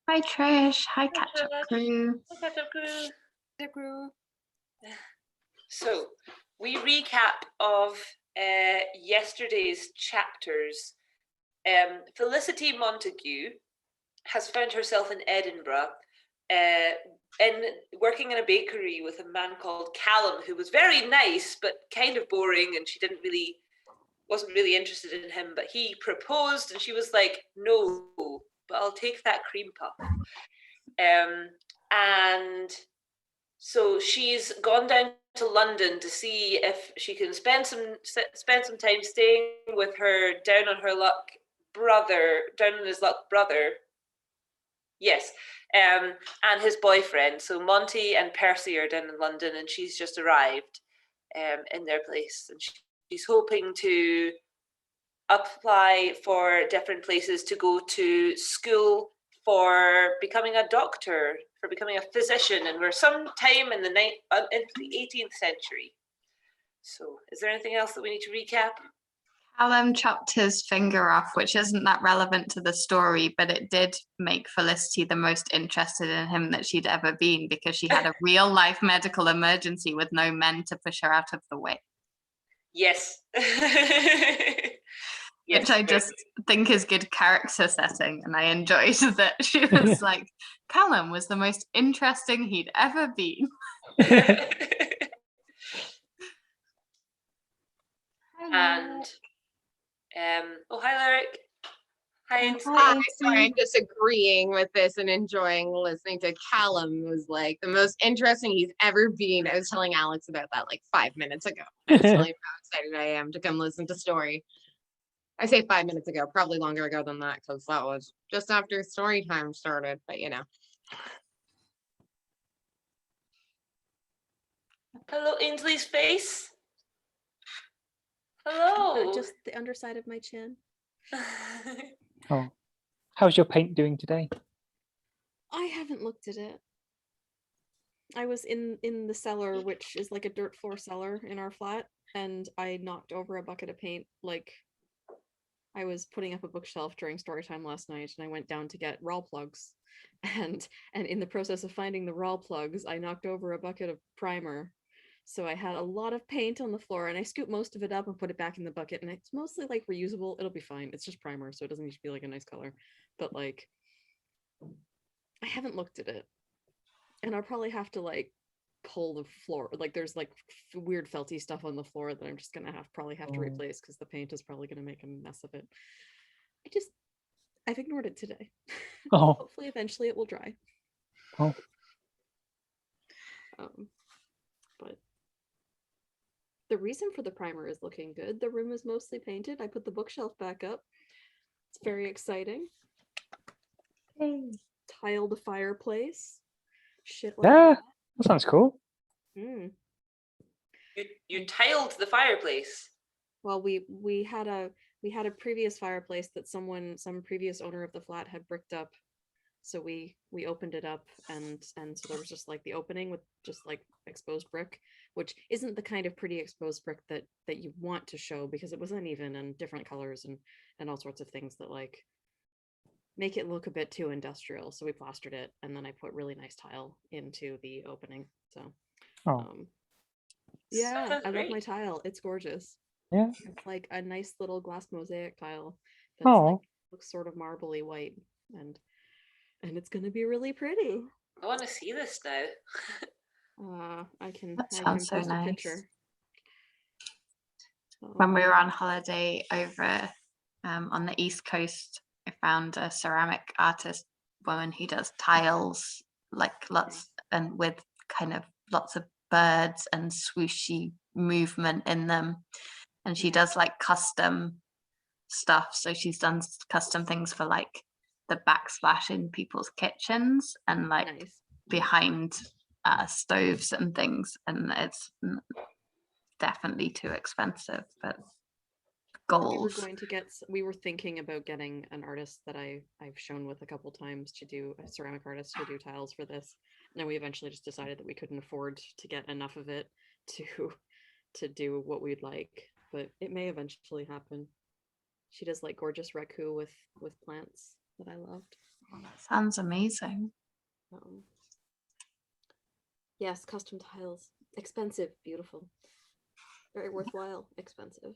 Hi Trish. Hi Hi, Catch-Up Trish. Crew. Hi, Ketchup Crew. So, we recap of yesterday's chapters. Felicity Montague has found herself in Edinburgh, in working in a bakery with a man called Callum, who was very nice but kind of boring, and she wasn't really interested in him. But he proposed, and she was like, "No, but I'll take that cream puff." And so she's gone down to London to see if she can spend some time staying with her down on his luck brother. Yes, and his boyfriend. So Monty and Percy are down in London, and she's just arrived in their place, and she's hoping to apply for different places to go to school for becoming a doctor, for becoming a physician, and we're sometime in the 18th century. So, is there anything else that we need to recap? Callum chopped his finger off, which isn't that relevant to the story, but it did make Felicity the most interested in him that she'd ever been, because she had a real life medical emergency with no men to push her out of the way. Yes. Which I just think is good character setting, and I enjoyed that she was like, Callum was the most interesting he'd ever been. And oh, hi Lyric. Hi. Hi, sorry, I'm just agreeing with this and enjoying listening to Callum. Was like the most interesting he's ever been. I was telling Alex about that like 5 minutes ago. I was telling him how excited I am to come listen to Story. I say 5 minutes ago, probably longer ago than that, because that was just after Storytime started, but you know. Hello, Ainsley's face. Hello. Just the underside of my chin. Oh, how's your paint doing today? I haven't looked at it. I was in the cellar, which is like a dirt floor cellar in our flat, and I knocked over a bucket of paint. Like, I was putting up a bookshelf during story time last night, and I went down to get raw plugs, and in the process of finding the raw plugs, I knocked over a bucket of primer. So I had a lot of paint on the floor, and I scooped most of it up and put it back in the bucket, and it's mostly like reusable. It'll be fine. It's just primer, so it doesn't need to be like a nice color. But like, I haven't looked at it, and I'll probably have to like pull the floor. Like, there's like weird felty stuff on the floor that I'm just gonna probably have to replace, because the paint is probably gonna make a mess of it. I've ignored it today. Oh. Hopefully eventually it will dry. Oh. But the reason for the primer is looking good. The room is mostly painted. I put the bookshelf back up. It's very exciting. Hey. Tiled the fireplace. Shit like that sounds cool. Mm. You tiled the fireplace. Well, we had a previous fireplace that some previous owner of the flat had bricked up. So we opened it up, and so there was just like the opening with just like exposed brick, which isn't the kind of pretty exposed brick that you want to show, because it was uneven and different colors and all sorts of things that like make it look a bit too industrial. So we plastered it, and then I put really nice tile into the opening. So yeah, I love my tile. It's gorgeous. Yeah, it's like a nice little glass mosaic tile that's like looks sort of marbly white, and it's gonna be really pretty. I want to see this now. I can post so nice. A picture. When we were on holiday over on the East Coast, I found a ceramic artist woman who does tiles, like lots, and with kind of lots of birds and swooshy movement in them. And she does like custom stuff. So she's done custom things for like the backsplash in people's kitchens and like behind stoves and things. And it's definitely too expensive, but goals. We were thinking about getting an artist that I've shown with a couple times to do a ceramic artist to do tiles for this. And then we eventually just decided that we couldn't afford to get enough of it to do what we'd like, but it may eventually happen. She does like gorgeous raku with plants that I loved. Sounds amazing. Um, yes, custom tiles. Expensive, beautiful. Very worthwhile, expensive.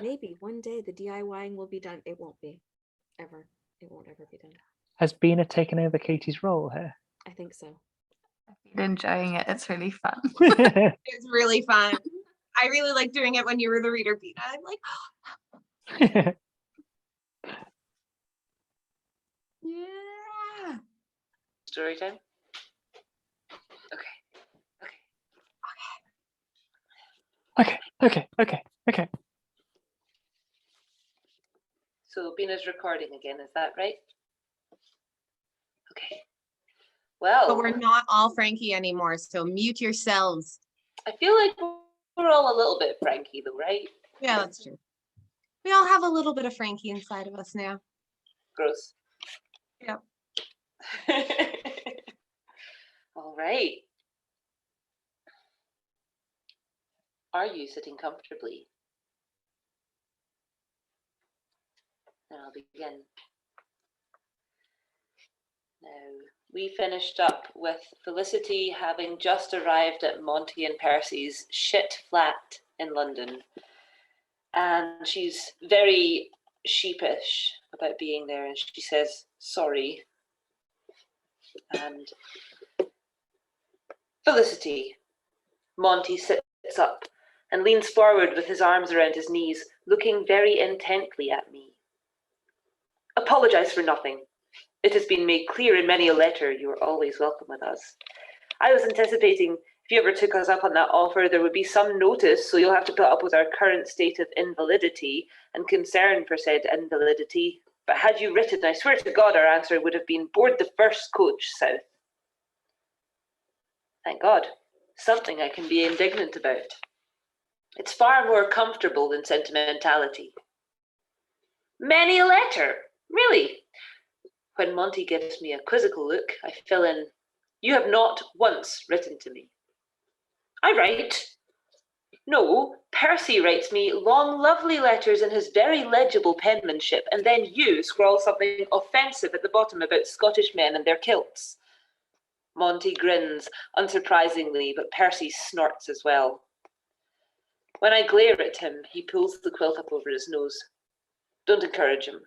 Maybe one day the DIYing will be done. It won't be. Ever. It won't ever be done. Has Bina taken over Katie's role here? I think so. I've been enjoying it. It's really fun. It's really fun. I really like doing it when you were the reader, Peta. I'm like, yeah. Story time. Okay. So Bina's recording again, is that right? Okay. Well, But we're not all Frankie anymore, so mute yourselves. I feel like we're all a little bit Frankie though, right? Yeah, that's true. We all have a little bit of Frankie inside of us now. Gross. Yep. All right. Are you sitting comfortably? Then I'll begin. Now, we finished up with Felicity having just arrived at Monty and Percy's shit flat in London. And she's very sheepish about being there, and she says, sorry. And Felicity. Monty sits up and leans forward with his arms around his knees, looking very intently at me. Apologise for nothing. It has been made clear in many a letter you are always welcome with us. I was anticipating if you ever took us up on that offer, there would be some notice, so you'll have to put up with our current state of invalidity and concern for said invalidity. But had you written, I swear to God, our answer would have been board the first coach south. Thank God. Something I can be indignant about. It's far more comfortable than sentimentality. Many a letter, really. When Monty gives me a quizzical look, I fill in, you have not once written to me. I write. No, Percy writes me long, lovely letters in his very legible penmanship, and then you scrawl something offensive at the bottom about Scottish men and their kilts. Monty grins, unsurprisingly, but Percy snorts as well. When I glare at him, he pulls the quilt up over his nose. Don't encourage him.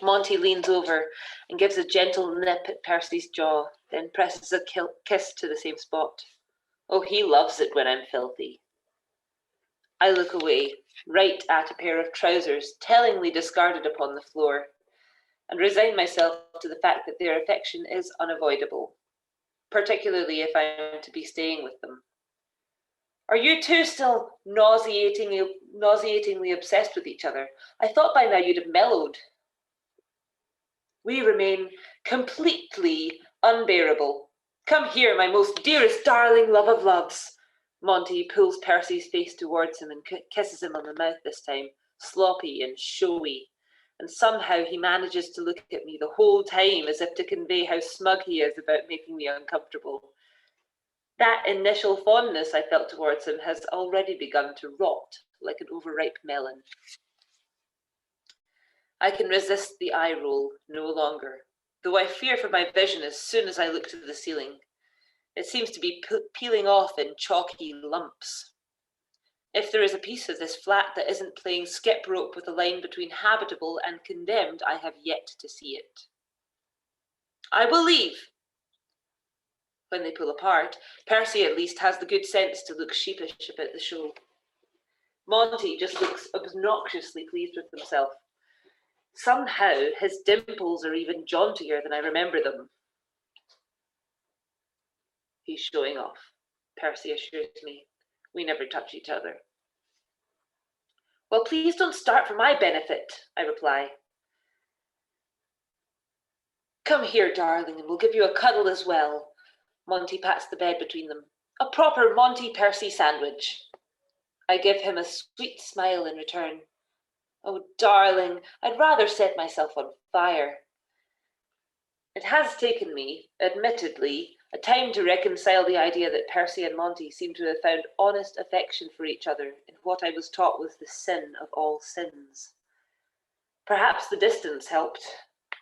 Monty leans over and gives a gentle nip at Percy's jaw, then presses a kiss to the same spot. Oh, he loves it when I'm filthy. I look away, right at a pair of trousers tellingly discarded upon the floor, and resign myself to the fact that their affection is unavoidable, particularly if I'm to be staying with them. Are you two still nauseatingly obsessed with each other? I thought by now you'd have mellowed. We remain completely unbearable. Come here, my most dearest darling love of loves. Monty pulls Percy's face towards him and kisses him on the mouth this time, sloppy and showy. And somehow he manages to look at me the whole time as if to convey how smug he is about making me uncomfortable. That initial fondness I felt towards him has already begun to rot like an overripe melon. I can resist the eye roll no longer, though I fear for my vision as soon as I look to the ceiling. It seems to be peeling off in chalky lumps. If there is a piece of this flat that isn't playing skip rope with the line between habitable and condemned, I have yet to see it. I will leave. When they pull apart, Percy at least has the good sense to look sheepish about the show. Monty just looks obnoxiously pleased with himself. Somehow his dimples are even jauntier than I remember them. He's showing off, Percy assures me. We never touch each other. Well, please don't start for my benefit, I reply. Come here, darling, and we'll give you a cuddle as well. Monty pats the bed between them. A proper Monty Percy sandwich. I give him a sweet smile in return. Oh, darling, I'd rather set myself on fire. It has taken me, admittedly, a time to reconcile the idea that Percy and Monty seem to have found honest affection for each other in what I was taught was the sin of all sins. Perhaps the distance helped,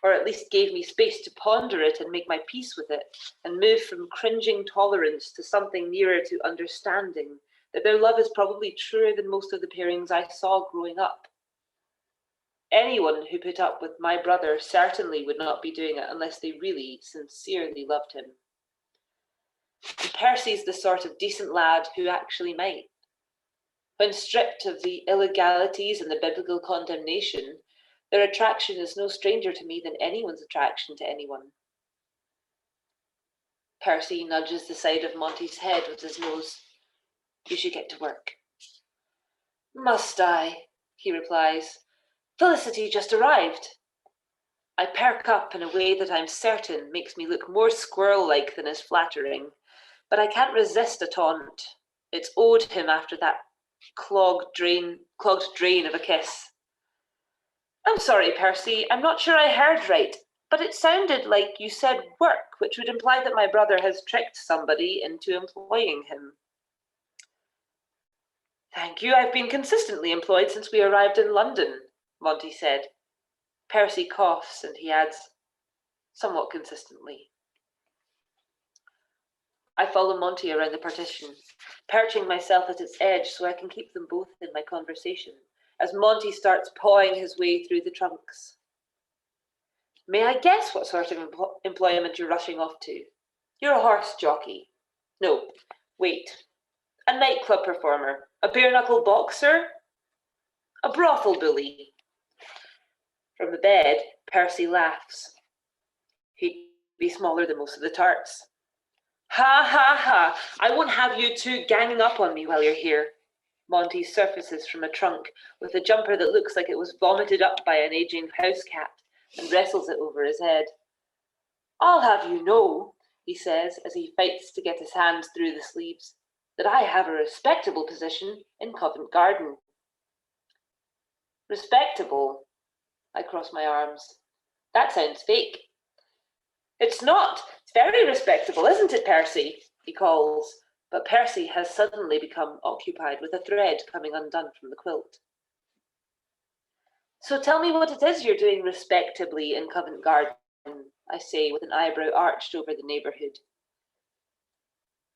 or at least gave me space to ponder it and make my peace with it, and move from cringing tolerance to something nearer to understanding that their love is probably truer than most of the pairings I saw growing up. Anyone who put up with my brother certainly would not be doing it unless they really, sincerely loved him. And Percy's the sort of decent lad who actually might. When stripped of the illegalities and the biblical condemnation, their attraction is no stranger to me than anyone's attraction to anyone. Percy nudges the side of Monty's head with his nose. You should get to work. Must I? He replies. Felicity just arrived. I perk up in a way that I'm certain makes me look more squirrel-like than is flattering, but I can't resist a taunt. It's owed him after that clogged drain of a kiss. I'm sorry, Percy, I'm not sure I heard right, but it sounded like you said work, which would imply that my brother has tricked somebody into employing him. Thank you, I've been consistently employed since we arrived in London, Monty said. Percy coughs and he adds, somewhat consistently. I follow Monty around the partition, perching myself at its edge so I can keep them both in my conversation, as Monty starts pawing his way through the trunks. May I guess what sort of employment you're rushing off to? You're a horse jockey. No, wait. A nightclub performer? A bare-knuckle boxer? A brothel bully? From the bed, Percy laughs. He'd be smaller than most of the tarts. Ha ha ha! I won't have you two ganging up on me while you're here. Monty surfaces from a trunk with a jumper that looks like it was vomited up by an aging house cat and wrestles it over his head. I'll have you know, he says as he fights to get his hands through the sleeves, that I have a respectable position in Covent Garden. Respectable? I cross my arms. That sounds fake. It's not. It's very respectable, isn't it, Percy? He calls, but Percy has suddenly become occupied with a thread coming undone from the quilt. So tell me what it is you're doing respectably in Covent Garden, I say with an eyebrow arched over the neighbourhood.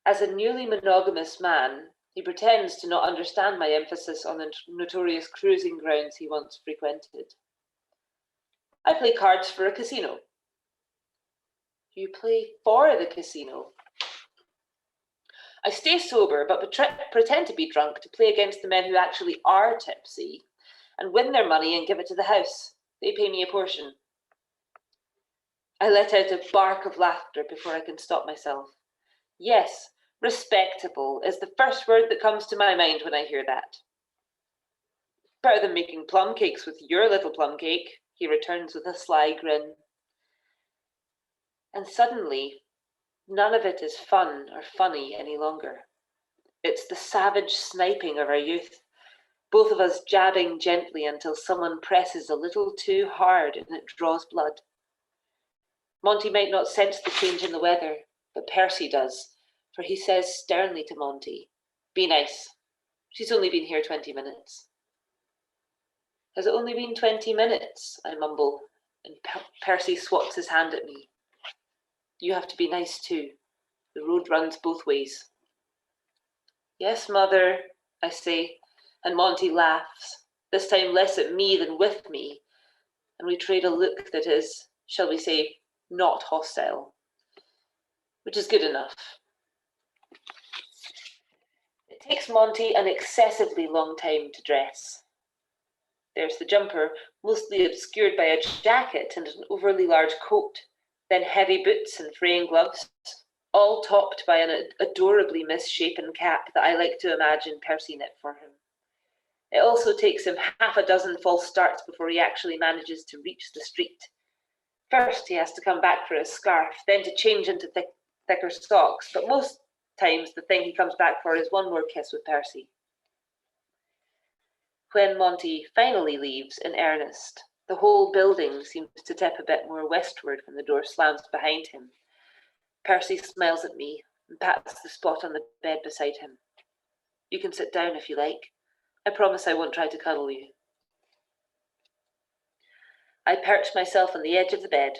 As a newly monogamous man, he pretends to not understand my emphasis on the notorious cruising grounds he once frequented. I play cards for a casino. You play for the casino? I stay sober, but pretend to be drunk to play against the men who actually are tipsy and win their money and give it to the house. They pay me a portion. I let out a bark of laughter before I can stop myself. Yes, respectable is the first word that comes to my mind when I hear that. Better than making plum cakes with your little plum cake, he returns with a sly grin. And suddenly, none of it is fun or funny any longer. It's the savage sniping of our youth, both of us jabbing gently until someone presses a little too hard and it draws blood. Monty might not sense the change in the weather, but Percy does, for he says sternly to Monty, "Be nice. She's only been here 20 minutes. Has it only been 20 minutes? I mumble, and Percy swats his hand at me. You have to be nice too. The road runs both ways. Yes, mother, I say, and Monty laughs, this time less at me than with me, and we trade a look that is, shall we say, not hostile, which is good enough. It takes Monty an excessively long time to dress. There's the jumper, mostly obscured by a jacket and an overly large coat, then heavy boots and fraying gloves, all topped by an adorably misshapen cap that I like to imagine Percy knit for him. It also takes him half a dozen false starts before he actually manages to reach the street. First, he has to come back for his scarf, then to change into thicker socks, but most times the thing he comes back for is one more kiss with Percy. When Monty finally leaves in earnest, The whole building seems to tip a bit more westward when the door slams behind him. Percy smiles at me and pats the spot on the bed beside him. You can sit down if you like. I promise I won't try to cuddle you. I perch myself on the edge of the bed.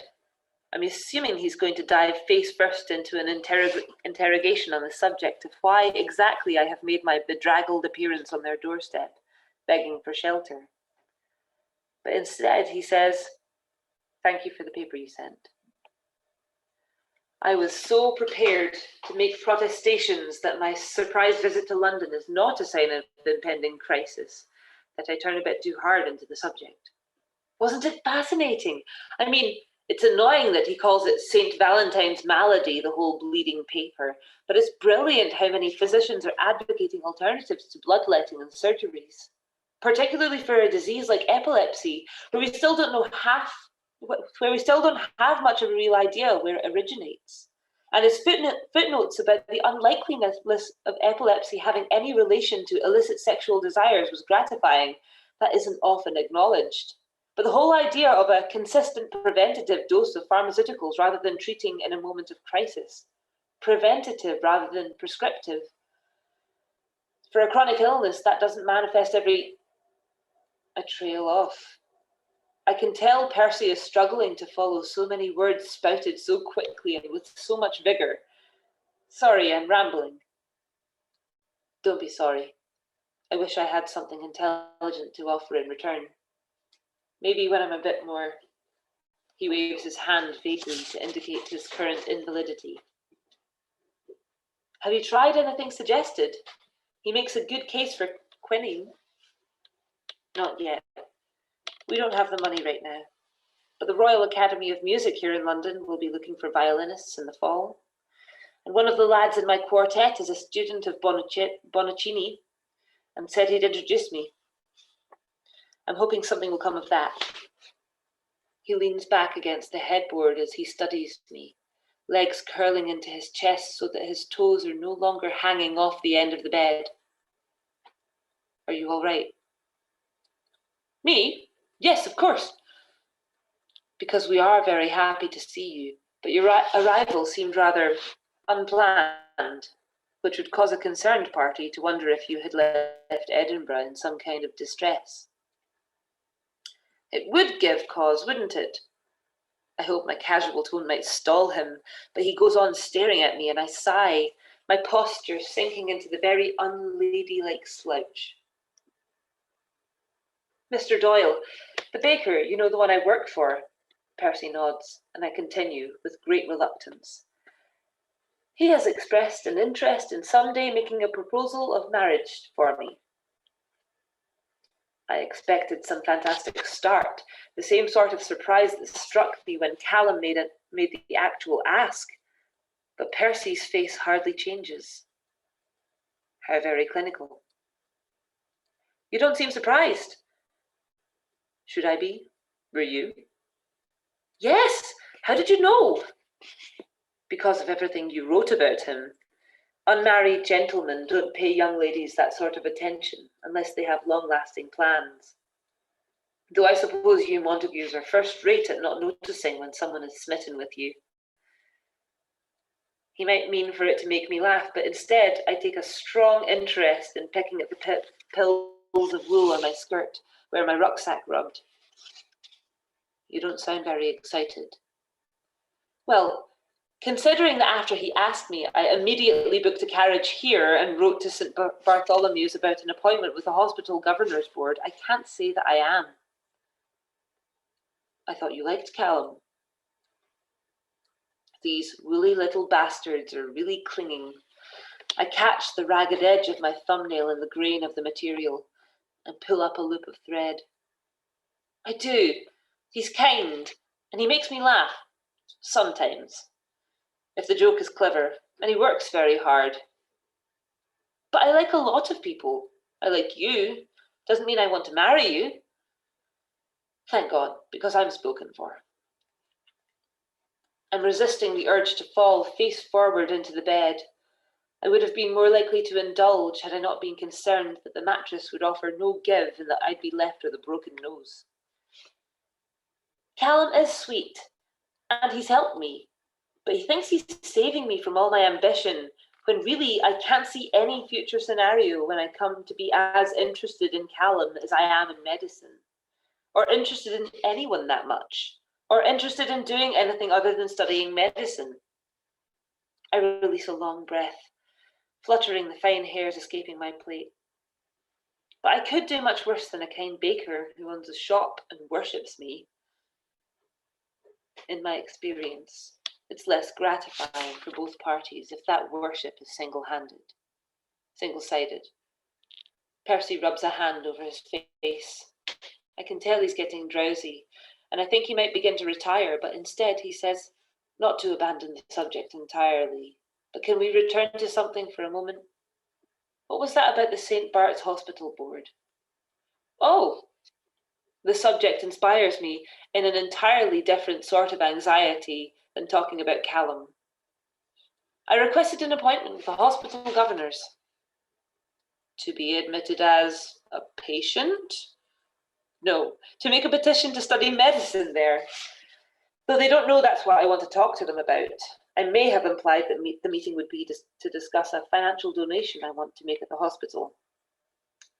I'm assuming he's going to dive face first into an interrogation on the subject of why exactly I have made my bedraggled appearance on their doorstep, begging for shelter. But instead he says, "Thank you for the paper you sent." I was so prepared to make protestations that my surprise visit to London is not a sign of the impending crisis that I turn a bit too hard into the subject. Wasn't it fascinating? I mean, it's annoying that he calls it St. Valentine's malady, the whole bleeding paper, but it's brilliant how many physicians are advocating alternatives to bloodletting and surgeries, particularly for a disease like epilepsy, where we still don't have much of a real idea where it originates. And his footnotes about the unlikeliness of epilepsy having any relation to illicit sexual desires was gratifying. That isn't often acknowledged. But the whole idea of a consistent preventative dose of pharmaceuticals rather than treating in a moment of crisis, preventative rather than prescriptive. For a chronic illness, that doesn't manifest I trail off. I can tell Percy is struggling to follow so many words spouted so quickly and with so much vigour. Sorry, I'm rambling. Don't be sorry. I wish I had something intelligent to offer in return. Maybe when I'm a bit more... He waves his hand vaguely to indicate his current invalidity. Have you tried anything suggested? He makes a good case for quinine. Not yet. We don't have the money right now. But the Royal Academy of Music here in London will be looking for violinists in the fall. And one of the lads in my quartet is a student of Bonoccini and said he'd introduce me. I'm hoping something will come of that. He leans back against the headboard as he studies me, legs curling into his chest so that his toes are no longer hanging off the end of the bed. Are you all right? Me? Yes, of course. Because we are very happy to see you, but your arrival seemed rather unplanned, which would cause a concerned party to wonder if you had left Edinburgh in some kind of distress. It would give cause, wouldn't it? I hope my casual tone might stall him, but he goes on staring at me and I sigh, my posture sinking into the very unladylike slouch. Mr. Doyle, the baker, you know, the one I work for. Percy nods, and I continue with great reluctance. He has expressed an interest in someday making a proposal of marriage for me. I expected some fantastic start, the same sort of surprise that struck me when Callum made the actual ask. But Percy's face hardly changes. How very clinical. You don't seem surprised. Should I be? Were you? Yes! How did you know? Because of everything you wrote about him. Unmarried gentlemen don't pay young ladies that sort of attention unless they have long-lasting plans. Though I suppose you Montagues are first rate at not noticing when someone is smitten with you. He might mean for it to make me laugh, but instead I take a strong interest in picking at the pills of wool on my skirt where my rucksack rubbed. You don't sound very excited. Well, considering that after he asked me, I immediately booked a carriage here and wrote to St. Bartholomew's about an appointment with the hospital governor's board, I can't say that I am. I thought you liked Callum. These woolly little bastards are really clinging. I catch the ragged edge of my thumbnail in the grain of the material and pull up a loop of thread. I do. He's kind, and he makes me laugh. Sometimes. If the joke is clever, and he works very hard. But I like a lot of people. I like you. Doesn't mean I want to marry you. Thank God, because I'm spoken for. I'm resisting the urge to fall face forward into the bed. I would have been more likely to indulge had I not been concerned that the mattress would offer no give and that I'd be left with a broken nose. Callum is sweet, and he's helped me, but he thinks he's saving me from all my ambition, when really I can't see any future scenario when I come to be as interested in Callum as I am in medicine, or interested in anyone that much, or interested in doing anything other than studying medicine. I release a long breath, fluttering the fine hairs escaping my plate. But I could do much worse than a kind baker who owns a shop and worships me. In my experience, it's less gratifying for both parties if that worship is single-sided. Percy rubs a hand over his face. I can tell he's getting drowsy, and I think he might begin to retire, but instead he says, not to abandon the subject entirely, but can we return to something for a moment? What was that about the St. Bart's Hospital Board? Oh, the subject inspires me in an entirely different sort of anxiety than talking about Callum. I requested an appointment with the hospital governors. To be admitted as a patient? No, to make a petition to study medicine there. Though they don't know that's what I want to talk to them about. I may have implied that the meeting would be to discuss a financial donation I want to make at the hospital.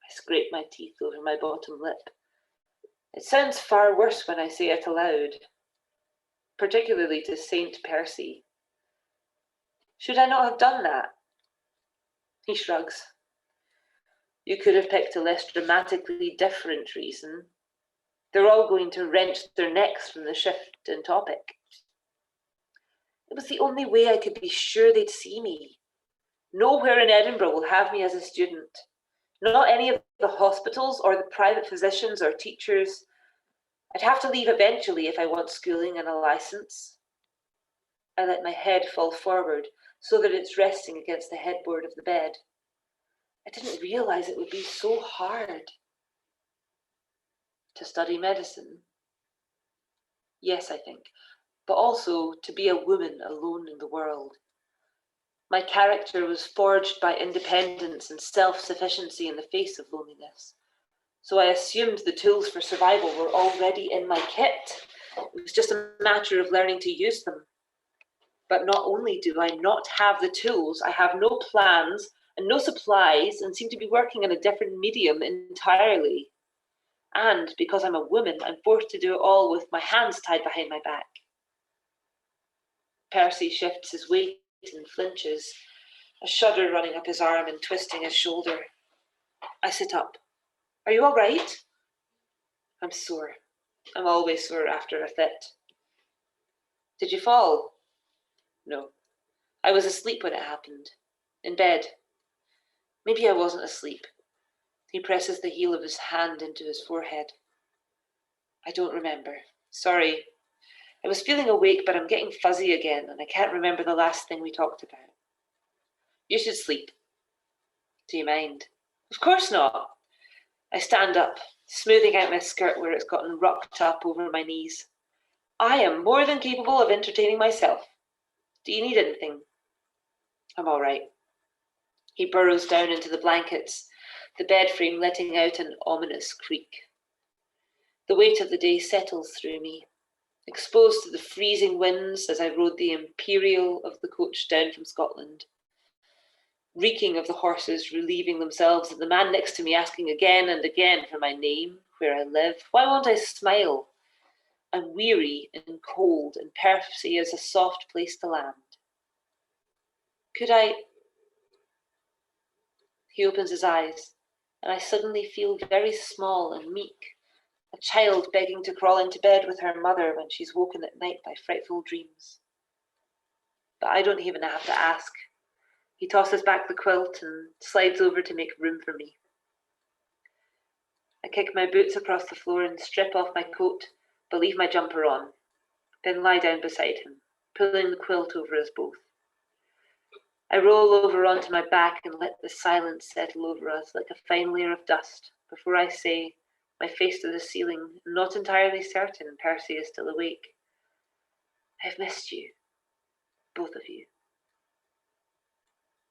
I scrape my teeth over my bottom lip. It sounds far worse when I say it aloud, particularly to Saint Percy. Should I not have done that? He shrugs. You could have picked a less dramatically different reason. They're all going to wrench their necks from the shift in topic. It was the only way I could be sure they'd see me. Nowhere in Edinburgh will have me as a student. Not any of the hospitals or the private physicians or teachers. I'd have to leave eventually if I want schooling and a license. I let my head fall forward so that it's resting against the headboard of the bed. I didn't realize it would be so hard. To study medicine? Yes, I think, but also to be a woman alone in the world. My character was forged by independence and self-sufficiency in the face of loneliness. So I assumed the tools for survival were already in my kit. It was just a matter of learning to use them. But not only do I not have the tools, I have no plans and no supplies and seem to be working in a different medium entirely. And because I'm a woman, I'm forced to do it all with my hands tied behind my back. Percy shifts his weight and flinches, a shudder running up his arm and twisting his shoulder. I sit up. Are you all right? I'm sore. I'm always sore after a fit. Did you fall? No. I was asleep when it happened. In bed. Maybe I wasn't asleep. He presses the heel of his hand into his forehead. I don't remember. Sorry. I was feeling awake, but I'm getting fuzzy again, and I can't remember the last thing we talked about. You should sleep. Do you mind? Of course not. I stand up, smoothing out my skirt where it's gotten rucked up over my knees. I am more than capable of entertaining myself. Do you need anything? I'm all right. He burrows down into the blankets, the bed frame letting out an ominous creak. The weight of the day settles through me, exposed to the freezing winds as I rode the Imperial of the coach down from Scotland, reeking of the horses relieving themselves and the man next to me asking again and again for my name, where I live. Why won't I smile? I'm weary and cold, and Percy is a soft place to land. Could I? He opens his eyes, and I suddenly feel very small and meek, a child begging to crawl into bed with her mother when she's woken at night by frightful dreams. But I don't even have to ask. He tosses back the quilt and slides over to make room for me. I kick my boots across the floor and strip off my coat, but leave my jumper on, then lie down beside him, pulling the quilt over us both. I roll over onto my back and let the silence settle over us like a fine layer of dust before I say, my face to the ceiling, not entirely certain Percy is still awake. I've missed you, both of you.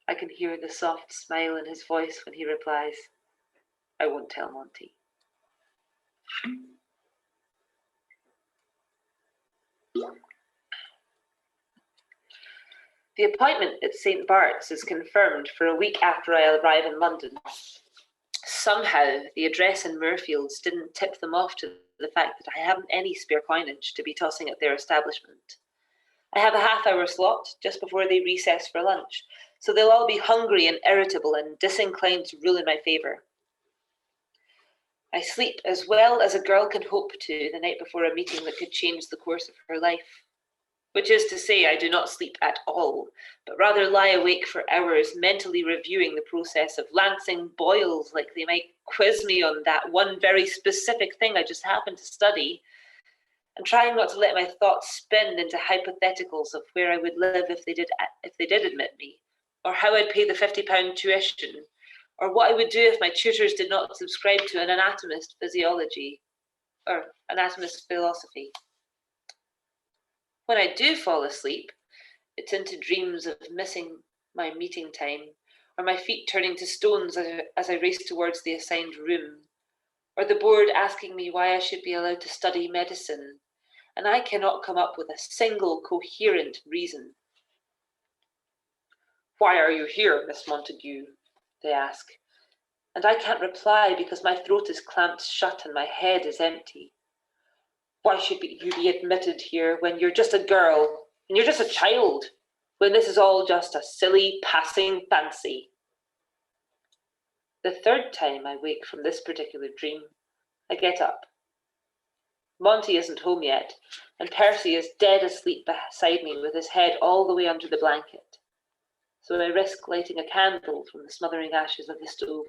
I can hear the soft smile in his voice when he replies, I won't tell Monty. The appointment at St. Bart's is confirmed for a week after I arrive in London. Somehow, the address in Murfields didn't tip them off to the fact that I haven't any spare coinage to be tossing at their establishment. I have a half-hour slot just before they recess for lunch, so they'll all be hungry and irritable and disinclined to rule in my favour. I sleep as well as a girl can hope to the night before a meeting that could change the course of her life. Which is to say, I do not sleep at all, but rather lie awake for hours mentally reviewing the process of lancing boils like they might quiz me on that one very specific thing I just happened to study, and trying not to let my thoughts spin into hypotheticals of where I would live if they did admit me, or how I'd pay the £50 tuition, or what I would do if my tutors did not subscribe to an anatomist physiology or anatomist philosophy. When I do fall asleep, it's into dreams of missing my meeting time, or my feet turning to stones as I race towards the assigned room, or the board asking me why I should be allowed to study medicine, and I cannot come up with a single coherent reason. "Why are you here, Miss Montague?" they ask, and I can't reply because my throat is clamped shut and my head is empty. "Why should you be admitted here when you're just a girl, and you're just a child, when this is all just a silly passing fancy?" The third time I wake from this particular dream, I get up. Monty isn't home yet, and Percy is dead asleep beside me with his head all the way under the blanket. So I risk lighting a candle from the smothering ashes of the stove.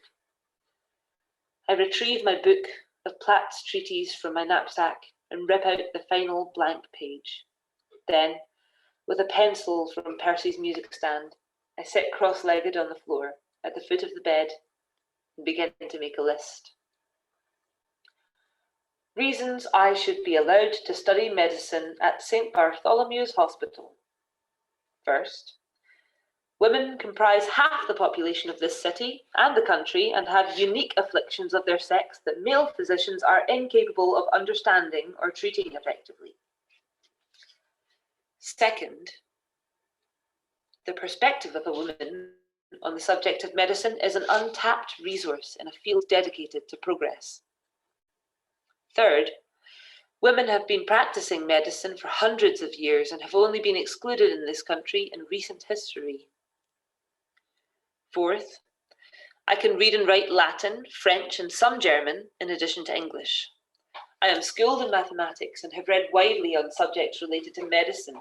I retrieve my book of Platt's treatise from my knapsack and rip out the final blank page. Then, with a pencil from Percy's music stand, I sit cross-legged on the floor at the foot of the bed and begin to make a list. Reasons I should be allowed to study medicine at St. Bartholomew's Hospital. First, women comprise half the population of this city and the country and have unique afflictions of their sex that male physicians are incapable of understanding or treating effectively. Second, the perspective of a woman on the subject of medicine is an untapped resource in a field dedicated to progress. Third, women have been practicing medicine for hundreds of years and have only been excluded in this country in recent history. Fourth, I can read and write Latin, French, and some German, in addition to English. I am skilled in mathematics and have read widely on subjects related to medicine.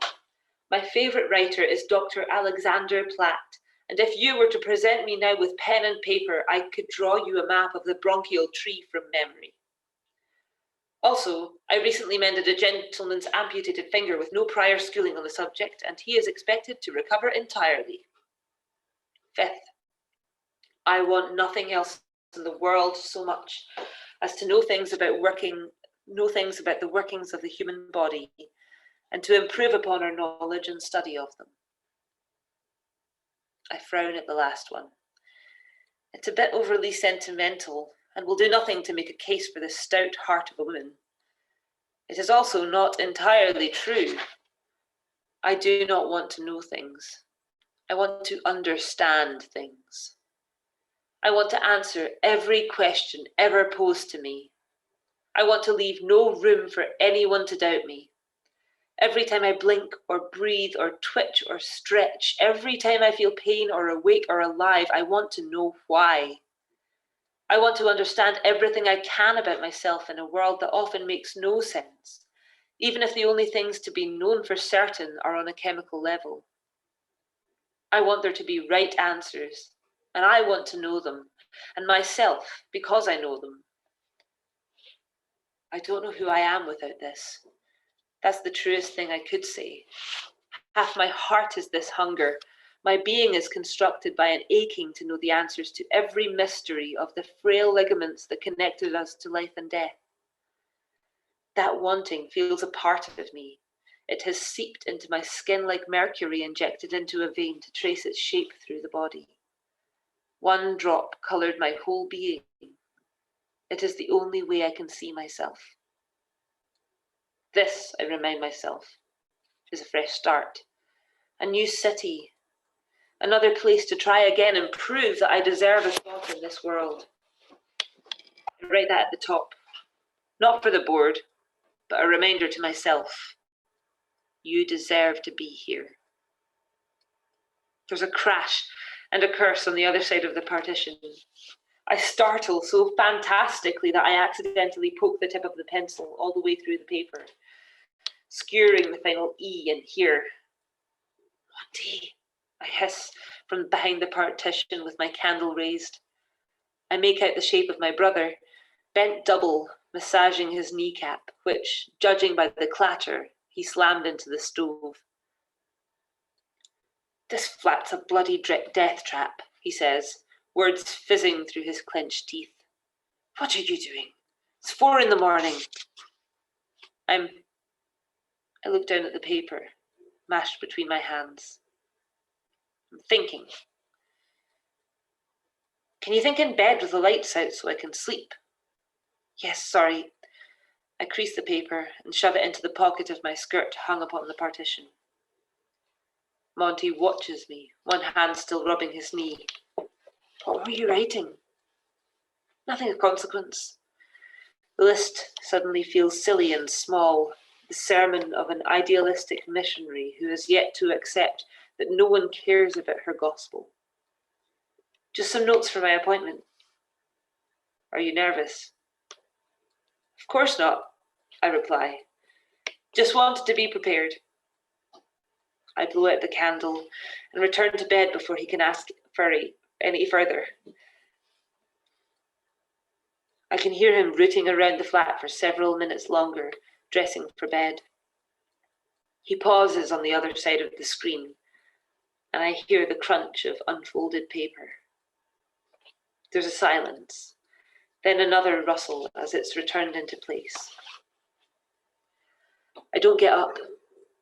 My favourite writer is Dr. Alexander Platt, and if you were to present me now with pen and paper, I could draw you a map of the bronchial tree from memory. Also, I recently mended a gentleman's amputated finger with no prior schooling on the subject, and he is expected to recover entirely. Fifth, I want nothing else in the world so much as to know things about the workings of the human body, and to improve upon our knowledge and study of them. I frown at the last one. It's a bit overly sentimental, and will do nothing to make a case for the stout heart of a woman. It is also not entirely true. I do not want to know things. I want to understand things. I want to answer every question ever posed to me. I want to leave no room for anyone to doubt me. Every time I blink or breathe or twitch or stretch, every time I feel pain or awake or alive, I want to know why. I want to understand everything I can about myself in a world that often makes no sense, even if the only things to be known for certain are on a chemical level. I want there to be right answers, and I want to know them, and myself because I know them. I don't know who I am without this. That's the truest thing I could say. Half my heart is this hunger. My being is constructed by an aching to know the answers to every mystery of the frail ligaments that connected us to life and death. That wanting feels a part of me. It has seeped into my skin like mercury injected into a vein to trace its shape through the body. One drop coloured my whole being. It is the only way I can see myself. This, I remind myself, is a fresh start. A new city. Another place to try again and prove that I deserve a spot in this world. I write that at the top. Not for the board, but a reminder to myself. You deserve to be here. There's a crash and a curse on the other side of the partition. I startle so fantastically that I accidentally poke the tip of the pencil all the way through the paper, skewering the final E and here. Monty, I hiss from behind the partition with my candle raised. I make out the shape of my brother, bent double, massaging his kneecap, which, judging by the clatter, he slammed into the stove. This flat's a bloody death trap, he says, words fizzing through his clenched teeth. What are you doing? It's 4 a.m. I look down at the paper, mashed between my hands. I'm thinking. Can you think in bed with the lights out so I can sleep? Yes, sorry. I crease the paper and shove it into the pocket of my skirt hung upon the partition. Monty watches me, one hand still rubbing his knee. What were you writing? Nothing of consequence. The list suddenly feels silly and small, the sermon of an idealistic missionary who has yet to accept that no one cares about her gospel. Just some notes for my appointment. Are you nervous? Of course not, I reply. Just wanted to be prepared. I blow out the candle and return to bed before he can ask any further. I can hear him rooting around the flat for several minutes longer, dressing for bed. He pauses on the other side of the screen, and I hear the crunch of unfolded paper. There's a silence, then another rustle as it's returned into place. I don't get up,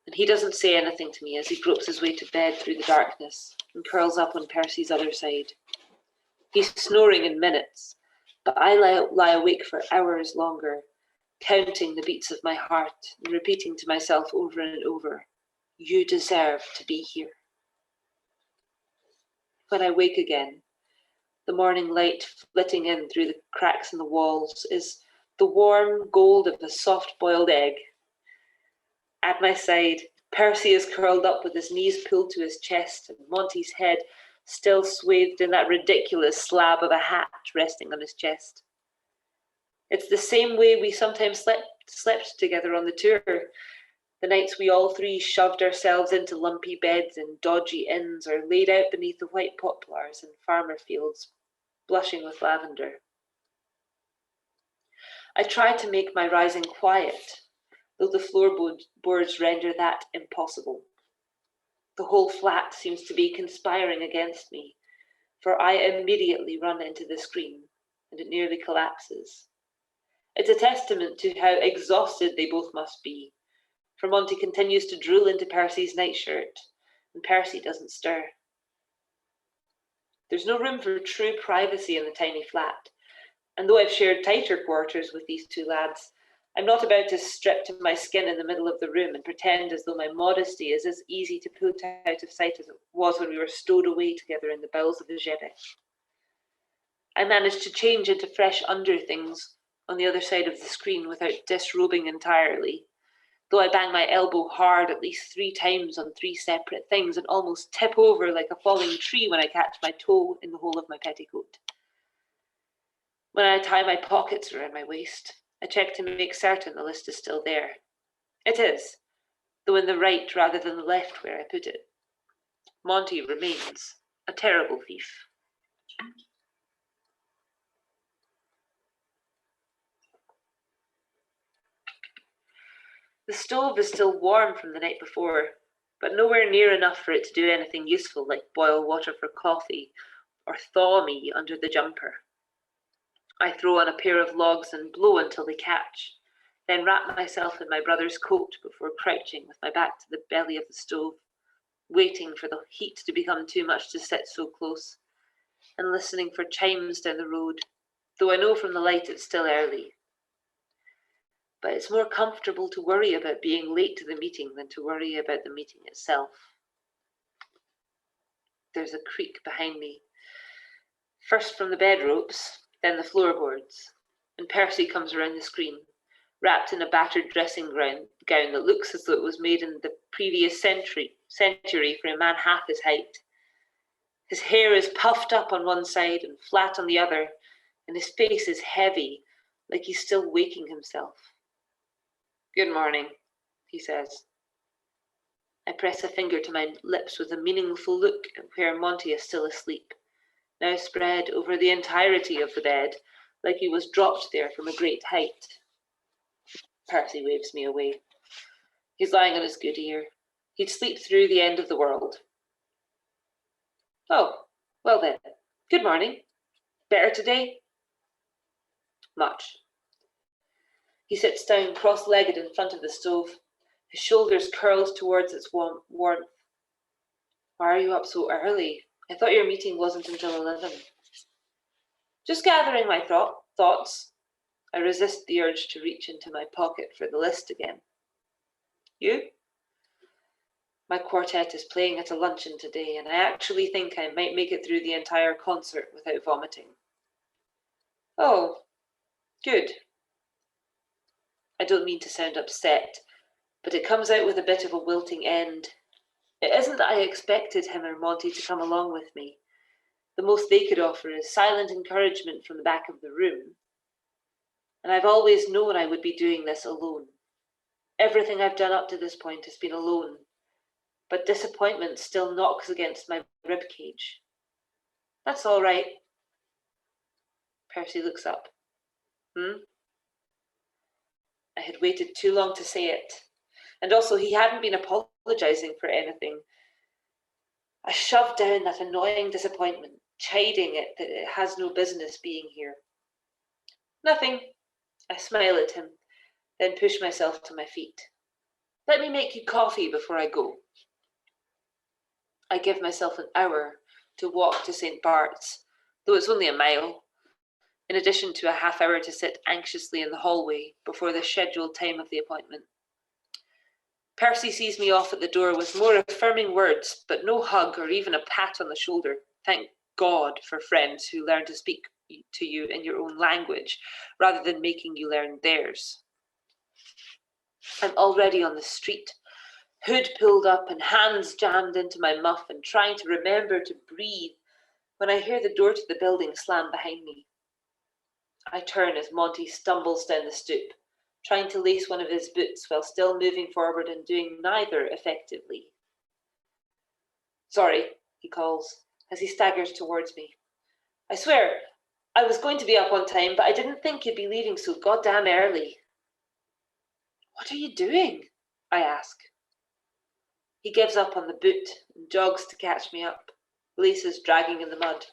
and he doesn't say anything to me as he gropes his way to bed through the darkness and curls up on Percy's other side. He's snoring in minutes, but I lie awake for hours longer, counting the beats of my heart and repeating to myself over and over, you deserve to be here. When I wake again, the morning light flitting in through the cracks in the walls is the warm gold of a soft-boiled egg. At my side, Percy is curled up with his knees pulled to his chest and Monty's head still swathed in that ridiculous slab of a hat resting on his chest. It's the same way we sometimes slept together on the tour, the nights we all three shoved ourselves into lumpy beds in dodgy inns or laid out beneath the white poplars in farmer fields, blushing with lavender. I try to make my rising quiet, though the floorboards render that impossible. The whole flat seems to be conspiring against me, for I immediately run into the screen, and it nearly collapses. It's a testament to how exhausted they both must be, for Monty continues to drool into Percy's nightshirt, and Percy doesn't stir. There's no room for true privacy in the tiny flat, and though I've shared tighter quarters with these two lads, I'm not about to strip to my skin in the middle of the room and pretend as though my modesty is as easy to put out of sight as it was when we were stowed away together in the bowels of the Jebek. I managed to change into fresh underthings on the other side of the screen without disrobing entirely, though I bang my elbow hard at least 3 times on 3 separate things and almost tip over like a falling tree when I catch my toe in the hole of my petticoat. When I tie my pockets around my waist, I check to make certain the list is still there. It is, though in the right rather than the left where I put it. Monty remains a terrible thief. The stove is still warm from the night before, but nowhere near enough for it to do anything useful like boil water for coffee or thaw me under the jumper. I throw on a pair of logs and blow until they catch, then wrap myself in my brother's coat before crouching with my back to the belly of the stove, waiting for the heat to become too much to sit so close, and listening for chimes down the road, though I know from the light it's still early. but it's more comfortable to worry about being late to the meeting than to worry about the meeting itself. There's a creak behind me. First from the bed ropes, then the floorboards, and Percy comes around the screen, wrapped in a battered dressing gown that looks as though it was made in the previous century for a man half his height. His hair is puffed up on one side and flat on the other, and his face is heavy, like he's still waking himself. "Good morning," he says. I press a finger to my lips with a meaningful look at where Monty is still asleep, now spread over the entirety of the bed, like he was dropped there from a great height. Percy waves me away. He's lying on his good ear. He'd sleep through the end of the world. "Oh, well then, good morning. Better today?" "Much." He sits down cross-legged in front of the stove, his shoulders curled towards its warmth. "Why are you up so early? I thought your meeting wasn't until 11. "Just gathering my thoughts." I resist the urge to reach into my pocket for the list again. "You?" "My quartet is playing at a luncheon today, and I actually think I might make it through the entire concert without vomiting." "Oh, good." I don't mean to sound upset, but it comes out with a bit of a wilting end. It isn't that I expected him or Monty to come along with me. The most they could offer is silent encouragement from the back of the room. And I've always known I would be doing this alone. Everything I've done up to this point has been alone, but disappointment still knocks against my ribcage. "That's all right." Percy looks up. I had waited too long to say it, and also he hadn't been apologising for anything. I shoved down that annoying disappointment, chiding it that it has no business being here. "Nothing." I smile at him, then push myself to my feet. "Let me make you coffee before I go." I give myself an hour to walk to St. Bart's, though it's only a mile, in addition to a half hour to sit anxiously in the hallway before the scheduled time of the appointment. Percy sees me off at the door with more affirming words, but no hug or even a pat on the shoulder. Thank God for friends who learn to speak to you in your own language, rather than making you learn theirs. I'm already on the street, hood pulled up and hands jammed into my muff and trying to remember to breathe when I hear the door to the building slam behind me. I turn as Monty stumbles down the stoop, trying to lace one of his boots while still moving forward and doing neither effectively. "Sorry," he calls, as he staggers towards me. "I swear, I was going to be up on time, but I didn't think you'd be leaving so goddamn early." "What are you doing?" I ask. He gives up on the boot and jogs to catch me up, laces dragging in the mud.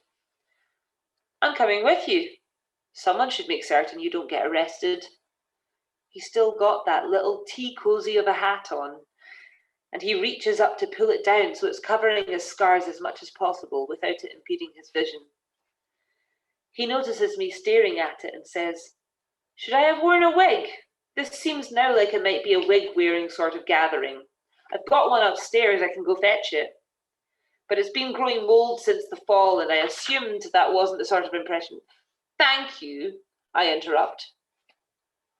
"I'm coming with you. Someone should make certain you don't get arrested." He's still got that little tea cozy of a hat on, and he reaches up to pull it down so it's covering his scars as much as possible without it impeding his vision. He notices me staring at it and says, "Should I have worn a wig? This seems now like it might be a wig-wearing sort of gathering. I've got one upstairs, I can go fetch it. But it's been growing mold since the fall, and I assumed that wasn't the sort of impression." "Thank you," I interrupt.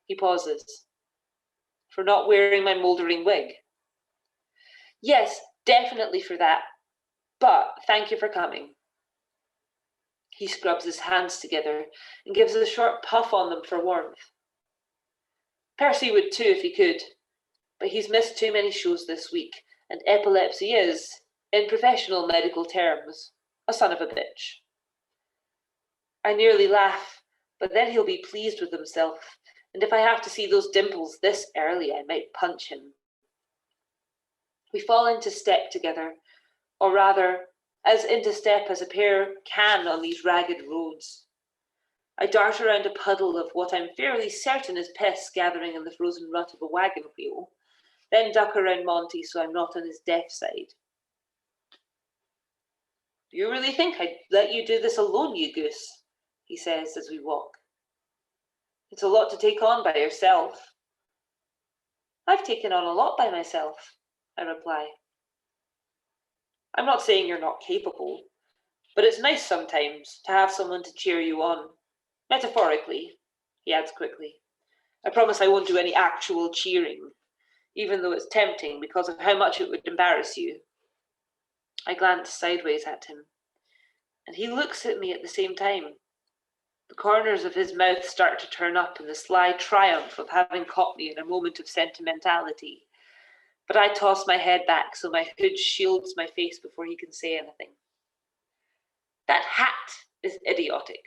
He pauses. "For not wearing my mouldering wig?" "Yes, definitely for that. But thank you for coming." He scrubs his hands together and gives a short puff on them for warmth. Percy would too if he could, but he's missed too many shows this week, and epilepsy is, in professional medical terms, a son of a bitch. I nearly laugh, but then he'll be pleased with himself, and if I have to see those dimples this early, I might punch him. We fall into step together, or rather, as into step as a pair can on these ragged roads. I dart around a puddle of what I'm fairly certain is piss gathering in the frozen rut of a wagon wheel, then duck around Monty so I'm not on his deaf side. "You really think I'd let you do this alone, you goose?" he says as we walk. "It's a lot to take on by yourself. I've taken on a lot by myself, I reply. I'm not saying you're not capable, but it's nice sometimes to have someone to cheer you on. Metaphorically, he adds quickly. I promise I won't do any actual cheering, even though it's tempting because of how much it would embarrass you. I glance sideways at him, and he looks at me at the same time. The corners of his mouth start to turn up in the sly triumph of having caught me in a moment of sentimentality. But I toss my head back so my hood shields my face before he can say anything. That hat is idiotic.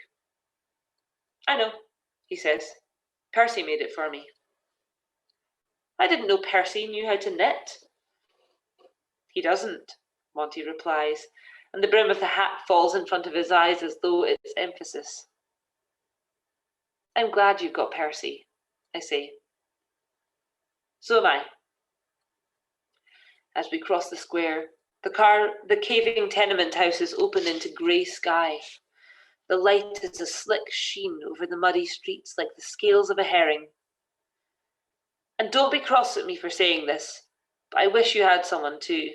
I know, he says. Percy made it for me. I didn't know Percy knew how to knit. He doesn't, Monty replies, and the brim of the hat falls in front of his eyes as though it's emphasis. I'm glad you've got Percy, I say. So am I. As we cross the square, the caving tenement houses open into grey sky. The light is a slick sheen over the muddy streets like the scales of a herring. And don't be cross at me for saying this, but I wish you had someone too.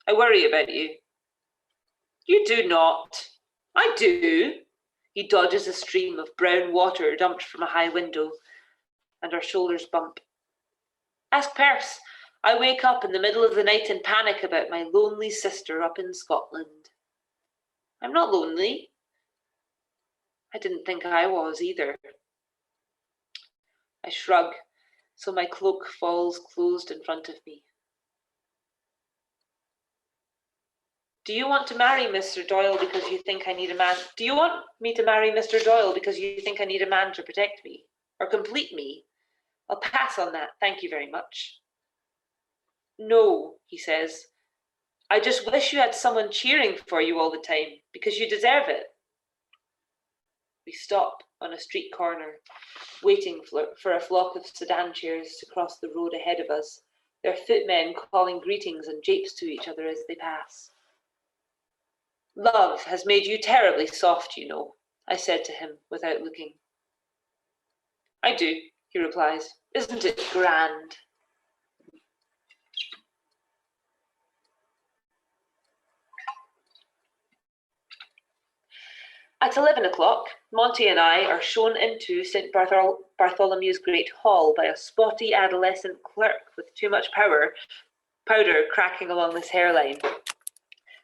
I worry about you. You do not. I do. He dodges a stream of brown water dumped from a high window, and our shoulders bump. Ask Perce. I wake up in the middle of the night in panic about my lonely sister up in Scotland. I'm not lonely. I didn't think I was either. I shrug, so my cloak falls closed in front of me. Do you want to marry Mr. Doyle because you think I need a man? Do you want me to marry Mr. Doyle because you think I need a man to protect me or complete me? I'll pass on that, thank you very much. No, he says. I just wish you had someone cheering for you all the time because you deserve it. We stop on a street corner, waiting for a flock of sedan chairs to cross the road ahead of us, their footmen calling greetings and japes to each other as they pass. Love has made you terribly soft, you know, I said to him without looking. I do, he replies. Isn't it grand? At 11 o'clock, Monty and I are shown into St. Bartholomew's Great Hall by a spotty adolescent clerk with too much powder cracking along his hairline.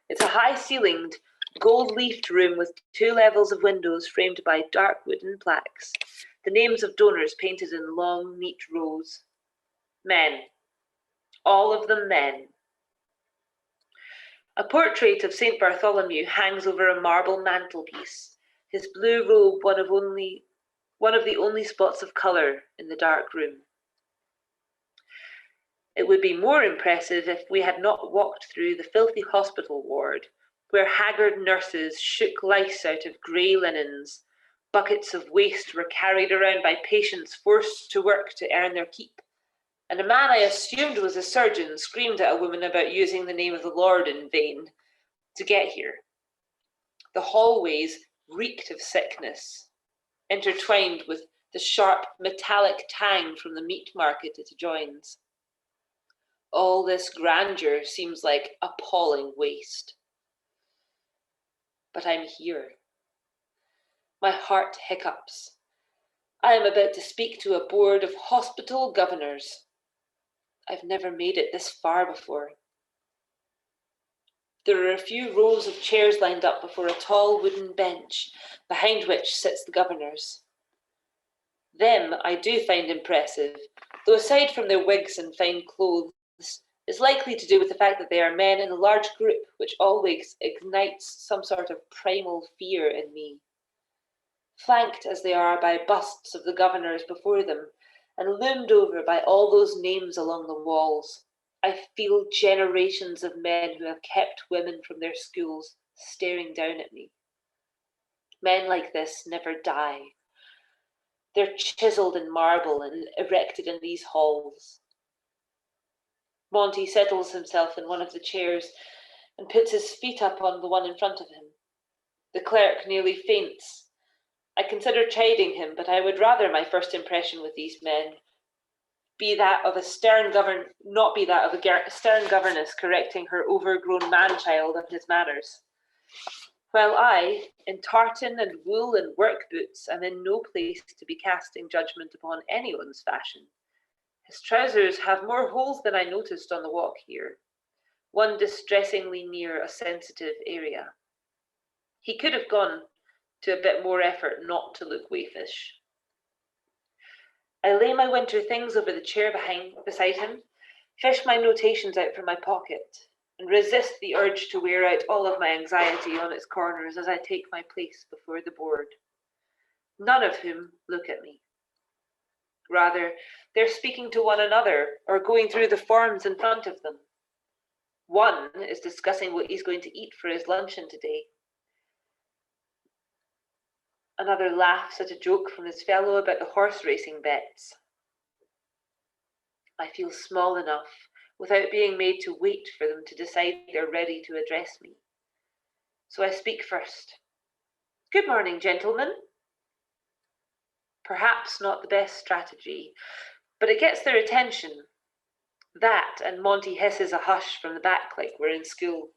It's a high-ceilinged, gold-leafed room with 2 levels of windows framed by dark wooden plaques, the names of donors painted in long, neat rows. Men. All of them men. A portrait of St. Bartholomew hangs over a marble mantelpiece, his blue robe one of the only spots of colour in the dark room. It would be more impressive if we had not walked through the filthy hospital ward, where haggard nurses shook lice out of grey linens. Buckets of waste were carried around by patients forced to work to earn their keep, and a man I assumed was a surgeon screamed at a woman about using the name of the Lord in vain to get here. The hallways reeked of sickness, intertwined with the sharp metallic tang from the meat market it adjoins. All this grandeur seems like appalling waste. But I'm here. My heart hiccups. I am about to speak to a board of hospital governors. I've never made it this far before. There are a few rows of chairs lined up before a tall wooden bench, behind which sits the governors. Them I do find impressive, though aside from their wigs and fine clothes, is likely to do with the fact that they are men in a large group, which always ignites some sort of primal fear in me. Flanked as they are by busts of the governors before them, and loomed over by all those names along the walls, I feel generations of men who have kept women from their schools staring down at me. Men like this never die. They're chiselled in marble and erected in these halls. Monty settles himself in one of the chairs and puts his feet up on the one in front of him. The clerk nearly faints. I consider chiding him, but I would rather my first impression with these men be that of a not be that of a stern governess correcting her overgrown man-child on his manners. While I, in tartan and wool and work boots, am in no place to be casting judgment upon anyone's fashion. His trousers have more holes than I noticed on the walk here, one distressingly near a sensitive area. He could have gone to a bit more effort not to look waifish. I lay my winter things over the chair beside him, fish my notations out from my pocket, and resist the urge to wear out all of my anxiety on its corners as I take my place before the board, none of whom look at me. Rather, they're speaking to one another or going through the forms in front of them. One is discussing what he's going to eat for his luncheon today. Another laughs at a joke from his fellow about the horse racing bets. I feel small enough without being made to wait for them to decide they're ready to address me. So I speak first. Good morning, gentlemen. Perhaps not the best strategy, but it gets their attention. That and Monty hisses a hush from the back like we're in school.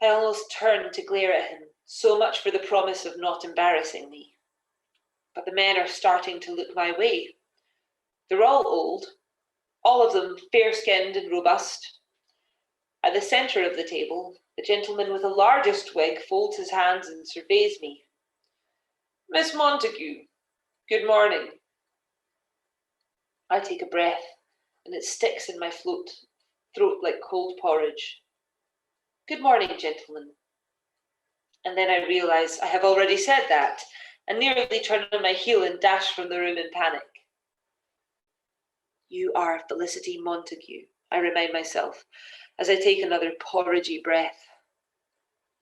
I almost turn to glare at him, so much for the promise of not embarrassing me. But the men are starting to look my way. They're all old, all of them fair-skinned and robust. At the centre of the table, the gentleman with the largest wig folds his hands and surveys me. Miss Montague, good morning. I take a breath, and it sticks in my throat like cold porridge. Good morning, gentlemen. And then I realise I have already said that, and nearly turn on my heel and dash from the room in panic. You are Felicity Montague, I remind myself, as I take another porridgy breath.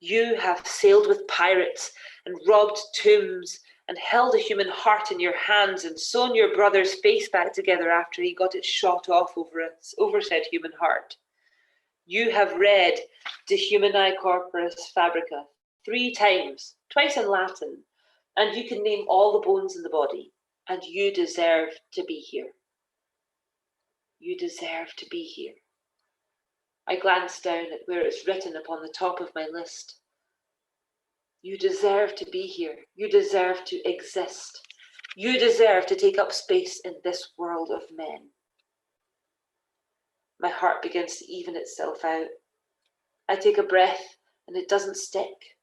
You have sailed with pirates and robbed tombs and held a human heart in your hands and sewn your brother's face back together after he got it shot off over said human heart. You have read De Humani Corporis Fabrica 3 times, twice in Latin, and you can name all the bones in the body, and you deserve to be here. You deserve to be here. I glance down at where it's written upon the top of my list. You deserve to be here. You deserve to exist. You deserve to take up space in this world of men. My heart begins to even itself out. I take a breath and it doesn't stick.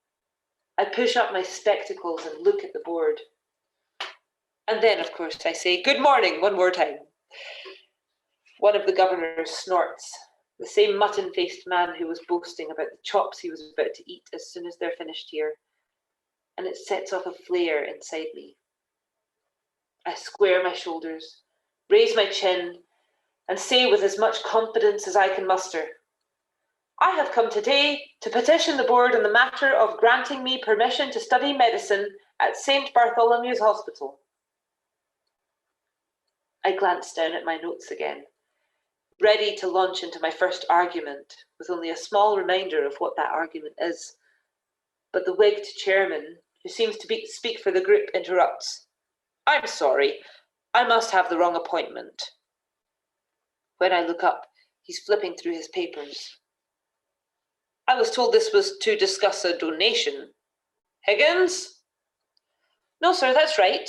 I push up my spectacles and look at the board. And then, of course, I say, good morning, one more time. One of the governors snorts, the same mutton-faced man who was boasting about the chops he was about to eat as soon as they're finished here, and it sets off a flare inside me. I square my shoulders, raise my chin, and say with as much confidence as I can muster, I have come today to petition the board on the matter of granting me permission to study medicine at St. Bartholomew's Hospital. I glance down at my notes again, ready to launch into my first argument, with only a small reminder of what that argument is. But the wigged chairman, who seems to speak for the group, interrupts. I'm sorry, I must have the wrong appointment. When I look up, he's flipping through his papers. I was told this was to discuss a donation. Higgins? No, sir, that's right,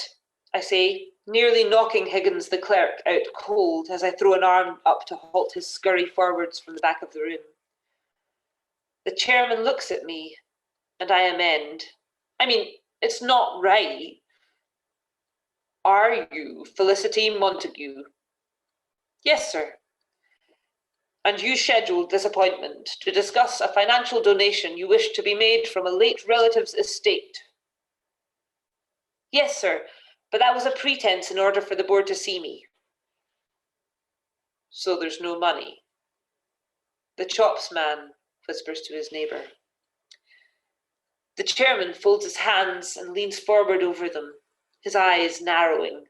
I say, nearly knocking Higgins the clerk out cold as I throw an arm up to halt his scurry forwards from the back of the room. The chairman looks at me, and I amend. I mean, it's not right. Are you Felicity Montague? Yes, sir. And you scheduled this appointment to discuss a financial donation you wish to be made from a late relative's estate? Yes, sir, but that was a pretense in order for the board to see me. So there's no money? The chops man whispers to his neighbour. The chairman folds his hands and leans forward over them, his eyes narrowing.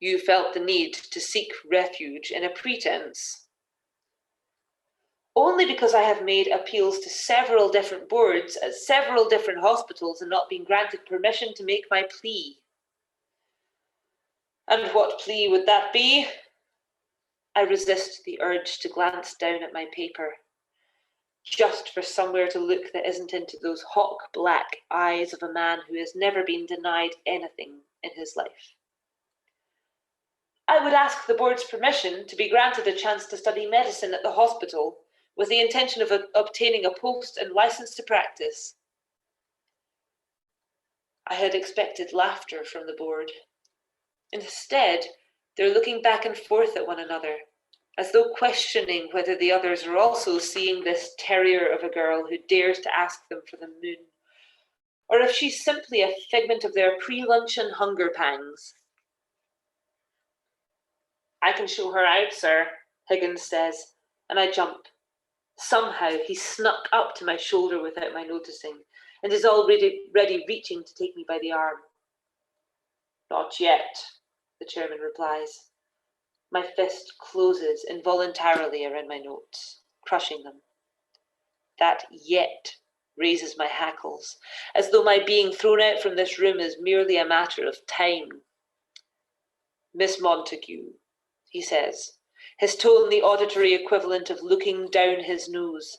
You felt the need to seek refuge in a pretense? Only because I have made appeals to several different boards at several different hospitals and not been granted permission to make my plea. And what plea would that be? I resist the urge to glance down at my paper, just for somewhere to look that isn't into those hawk black eyes of a man who has never been denied anything in his life. I would ask the board's permission to be granted a chance to study medicine at the hospital with the intention of obtaining a post and license to practice. I had expected laughter from the board. Instead, they're looking back and forth at one another, as though questioning whether the others are also seeing this terrier of a girl who dares to ask them for the moon, or if she's simply a figment of their pre-luncheon hunger pangs. I can show her out, sir, Higgins says, and I jump. Somehow he snuck up to my shoulder without my noticing, and is already reaching to take me by the arm. Not yet, the chairman replies. My fist closes involuntarily around my notes, crushing them. That yet raises my hackles, as though my being thrown out from this room is merely a matter of time. Miss Montague, he says, his tone the auditory equivalent of looking down his nose,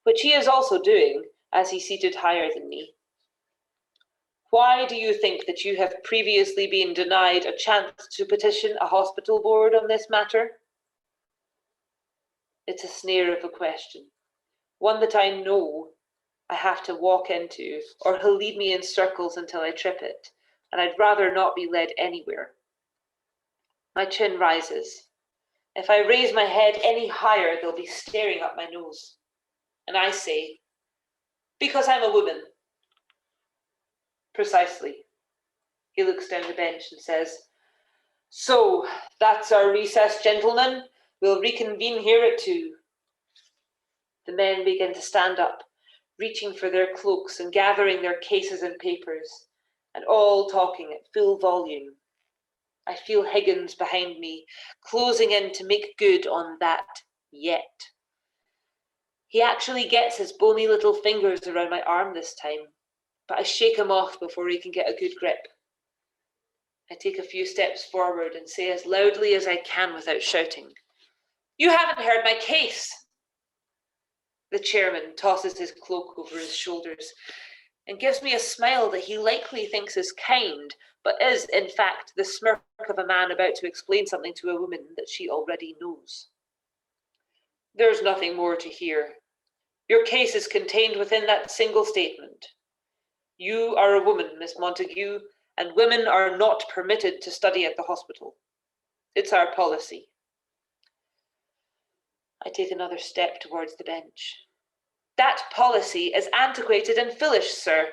which he is also doing as he's seated higher than me. Why do you think that you have previously been denied a chance to petition a hospital board on this matter? It's a snare of a question, one that I know I have to walk into, or he'll lead me in circles until I trip it, and I'd rather not be led anywhere. My chin rises. If I raise my head any higher, they'll be staring up my nose. And I say, because I'm a woman. Precisely. He looks down the bench and says, so, that's our recess, gentlemen. We'll reconvene here at 2. The men begin to stand up, reaching for their cloaks and gathering their cases and papers, and all talking at full volume. I feel Higgins behind me, closing in to make good on that yet. He actually gets his bony little fingers around my arm this time, but I shake him off before he can get a good grip. I take a few steps forward and say as loudly as I can without shouting, "You haven't heard my case." The chairman tosses his cloak over his shoulders and gives me a smile that he likely thinks is kind, but is, in fact, the smirk of a man about to explain something to a woman that she already knows. There's nothing more to hear. Your case is contained within that single statement. You are a woman, Miss Montague, and women are not permitted to study at the hospital. It's our policy. I take another step towards the bench. That policy is antiquated and foolish, sir.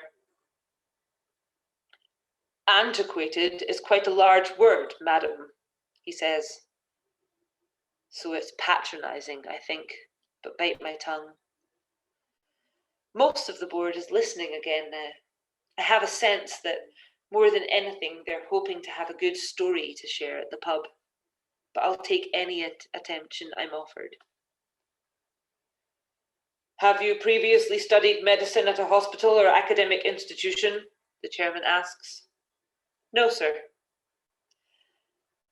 Antiquated is quite a large word, madam, he says. So it's patronizing, I think, but bite my tongue. Most of the board is listening again now. I have a sense that more than anything, they're hoping to have a good story to share at the pub, but I'll take any attention I'm offered. Have you previously studied medicine at a hospital or academic institution? The chairman asks. No, sir.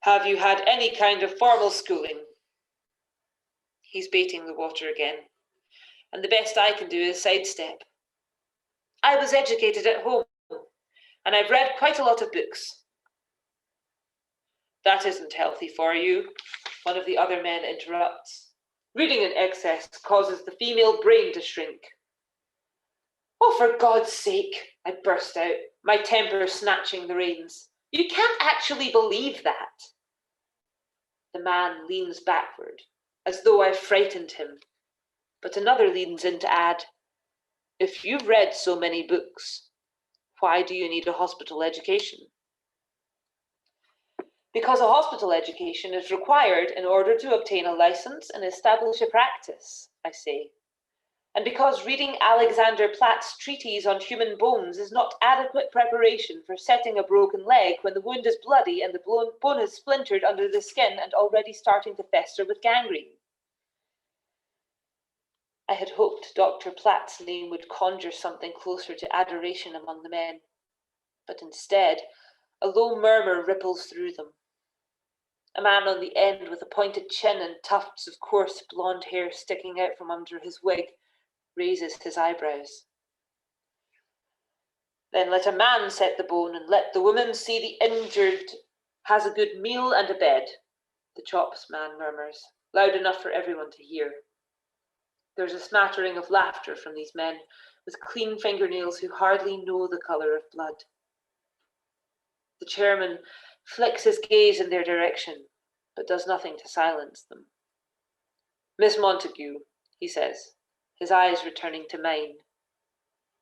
Have you had any kind of formal schooling? He's baiting the water again, and the best I can do is sidestep. I was educated at home, and I've read quite a lot of books. That isn't healthy for you, one of the other men interrupts. Reading in excess causes the female brain to shrink. Oh, for God's sake, I burst out, my temper snatching the reins. You can't actually believe that. The man leans backward, as though I've frightened him, but another leans in to add, if you've read so many books, why do you need a hospital education? Because a hospital education is required in order to obtain a license and establish a practice, I say. And because reading Alexander Platt's treatise on human bones is not adequate preparation for setting a broken leg when the wound is bloody and the bone is splintered under the skin and already starting to fester with gangrene. I had hoped Dr. Platt's name would conjure something closer to adoration among the men, but instead, A low murmur ripples through them. A man on the end with a pointed chin and tufts of coarse blonde hair sticking out from under his wig raises his eyebrows. Then let a man set the bone and let the woman see the injured has a good meal and a bed, the chops man murmurs, loud enough for everyone to hear. There's a smattering of laughter from these men with clean fingernails who hardly know the colour of blood. The chairman flicks his gaze in their direction, but does nothing to silence them. Miss Montague, he says, his eyes returning to mine.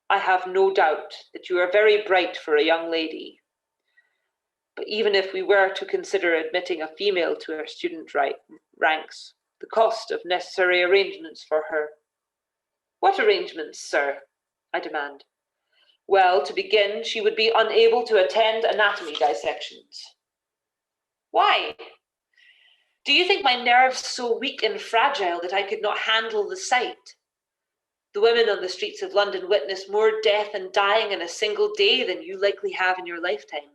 I have no doubt that you are very bright for a young lady. But even if we were to consider admitting a female to our student ranks, the cost of necessary arrangements for her. What arrangements, sir? I demand. Well, to begin, she would be unable to attend anatomy dissections. Why? Do you think my nerves so weak and fragile that I could not handle the sight? The women on the streets of London witness more death and dying in a single day than you likely have in your lifetime.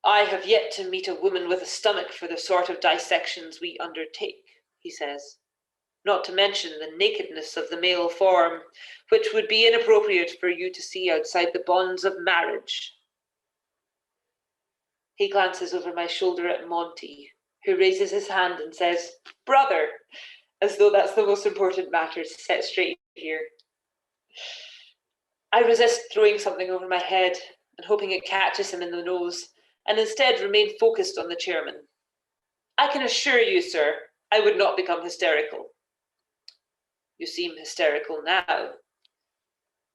I have yet to meet a woman with a stomach for the sort of dissections we undertake, he says, not to mention the nakedness of the male form, which would be inappropriate for you to see outside the bonds of marriage. He glances over my shoulder at Monty, who raises his hand and says, Brother, as though that's the most important matter to set straight here. I resist throwing something over my head and hoping it catches him in the nose, and instead remain focused on the chairman. I can assure you, sir, I would not become hysterical. You seem hysterical now.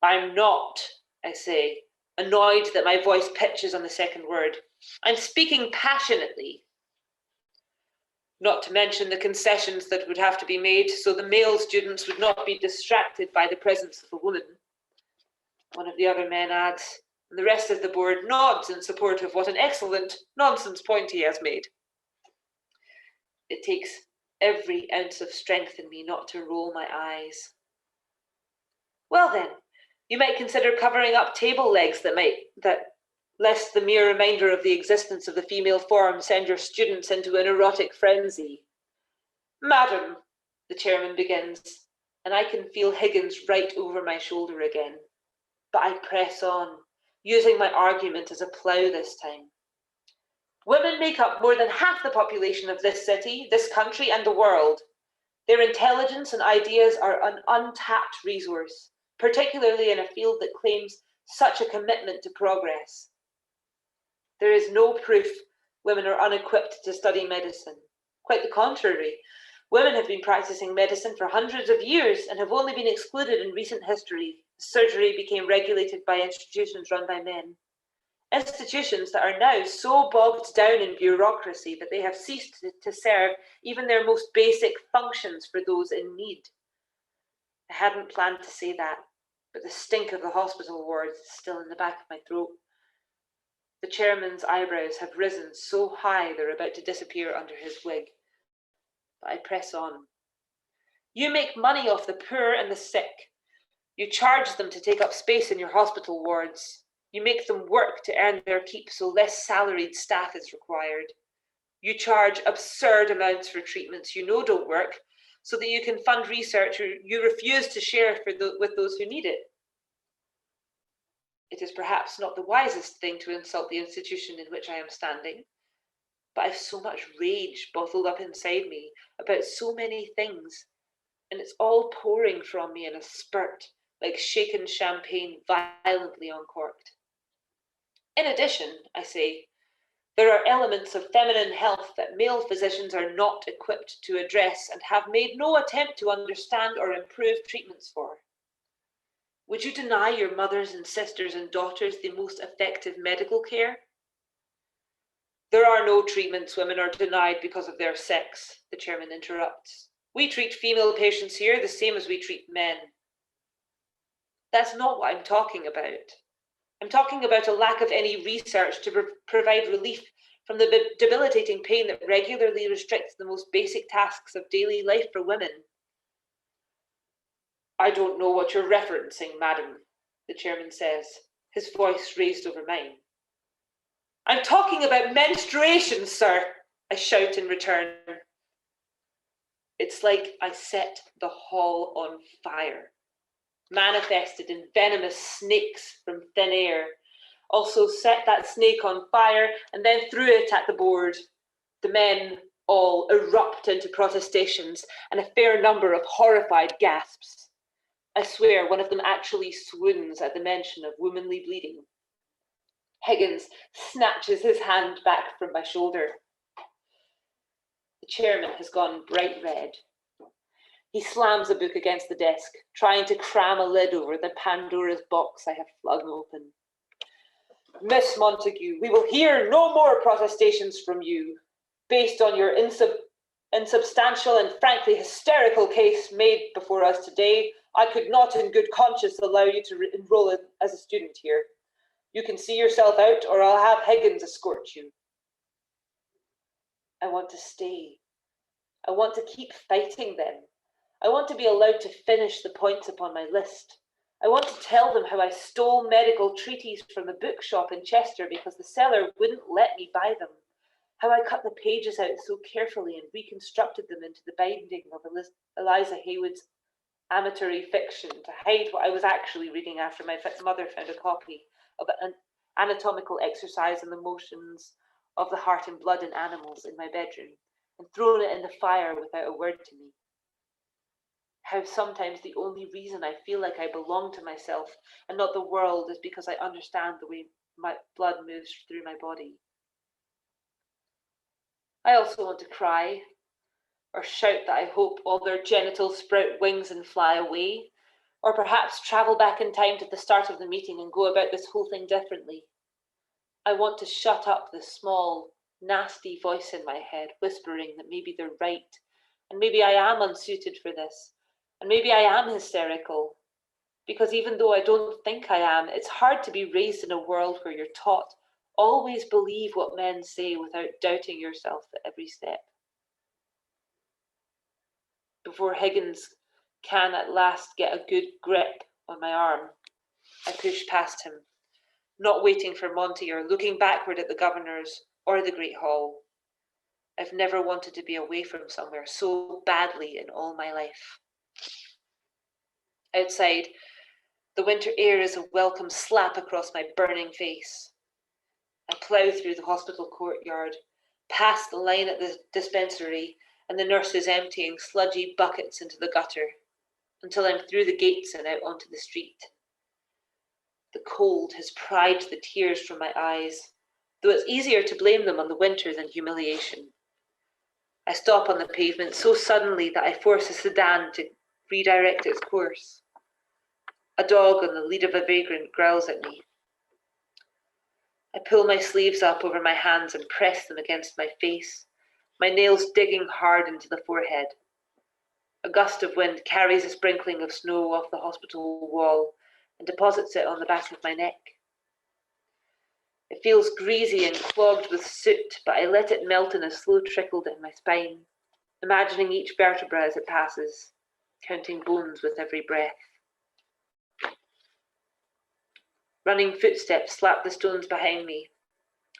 I'm not, I say, annoyed that my voice pitches on the second word. I'm speaking passionately. Not to mention the concessions that would have to be made so the male students would not be distracted by the presence of a woman. One of the other men adds, and the rest of the board nods in support of what an excellent nonsense point he has made. It takes every ounce of strength in me not to roll my eyes. Well then, you might consider covering up table legs lest the mere reminder of the existence of the female form send your students into an erotic frenzy. Madam, the chairman begins, and I can feel Higgins right over my shoulder again. But I press on, using my argument as a plough this time. Women make up more than half the population of this city, this country, and the world. Their intelligence and ideas are an untapped resource, particularly in a field that claims such a commitment to progress. There is no proof women are unequipped to study medicine. Quite the contrary. Women have been practicing medicine for hundreds of years and have only been excluded in recent history. Surgery became regulated by institutions run by men. Institutions that are now so bogged down in bureaucracy that they have ceased to serve even their most basic functions for those in need. I hadn't planned to say that, but the stink of the hospital wards is still in the back of my throat. The chairman's eyebrows have risen so high they're about to disappear under his wig. But I press on. You make money off the poor and the sick. You charge them to take up space in your hospital wards. You make them work to earn their keep so less salaried staff is required. You charge absurd amounts for treatments you know don't work so that you can fund research you refuse to share with those who need it. It is perhaps not the wisest thing to insult the institution in which I am standing, but I've so much rage bottled up inside me about so many things, and it's all pouring from me in a spurt, like shaken champagne violently uncorked. In addition, I say, there are elements of feminine health that male physicians are not equipped to address and have made no attempt to understand or improve treatments for. Would you deny your mothers and sisters and daughters the most effective medical care? There are no treatments women are denied because of their sex, the chairman interrupts. We treat female patients here the same as we treat men. That's not what I'm talking about. I'm talking about a lack of any research to provide relief from the debilitating pain that regularly restricts the most basic tasks of daily life for women. I don't know what you're referencing, madam, the chairman says, his voice raised over mine. I'm talking about menstruation, sir, I shout in return. It's like I set the hall on fire, manifested in venomous snakes from thin air. Also set that snake on fire and then threw it at the board. The men all erupt into protestations and a fair number of horrified gasps. I swear one of them actually swoons at the mention of womanly bleeding. Higgins snatches his hand back from my shoulder. The chairman has gone bright red. He slams a book against the desk, trying to cram a lid over the Pandora's box I have flung open. Miss Montague, we will hear no more protestations from you. Based on your insubstantial and frankly hysterical case made before us today, I could not in good conscience allow you to enroll as a student here. You can see yourself out or I'll have Higgins escort you. I want to stay. I want to keep fighting them. I want to be allowed to finish the points upon my list. I want to tell them how I stole medical treaties from the bookshop in Chester because the seller wouldn't let me buy them. How I cut the pages out so carefully and reconstructed them into the binding of Eliza Haywood's amatory fiction to hide what I was actually reading after my mother found a copy of an anatomical exercise on the motions of the heart and blood in animals in my bedroom and thrown it in the fire without a word to me. How sometimes the only reason I feel like I belong to myself and not the world is because I understand the way my blood moves through my body. I also want to cry or shout that I hope all their genitals sprout wings and fly away, or perhaps travel back in time to the start of the meeting and go about this whole thing differently. I want to shut up the small, nasty voice in my head whispering that maybe they're right, and maybe I am unsuited for this, and maybe I am hysterical. Because even though I don't think I am, it's hard to be raised in a world where you're taught always believe what men say without doubting yourself at every step. Before Higgins can at last get a good grip on my arm, I push past him, not waiting for Monty or looking backward at the governors or the Great Hall. I've never wanted to be away from somewhere so badly in all my life. Outside, the winter air is a welcome slap across my burning face. I plough through the hospital courtyard, past the line at the dispensary and the nurses emptying sludgy buckets into the gutter, until I'm through the gates and out onto the street. The cold has pried the tears from my eyes, though it's easier to blame them on the winter than humiliation. I stop on the pavement so suddenly that I force a sedan to redirect its course. A dog on the lead of a vagrant growls at me. I pull my sleeves up over my hands and press them against my face, my nails digging hard into the forehead. A gust of wind carries a sprinkling of snow off the hospital wall and deposits it on the back of my neck. It feels greasy and clogged with soot, but I let it melt in a slow trickle down my spine, imagining each vertebra as it passes, counting bones with every breath. Running footsteps slap the stones behind me.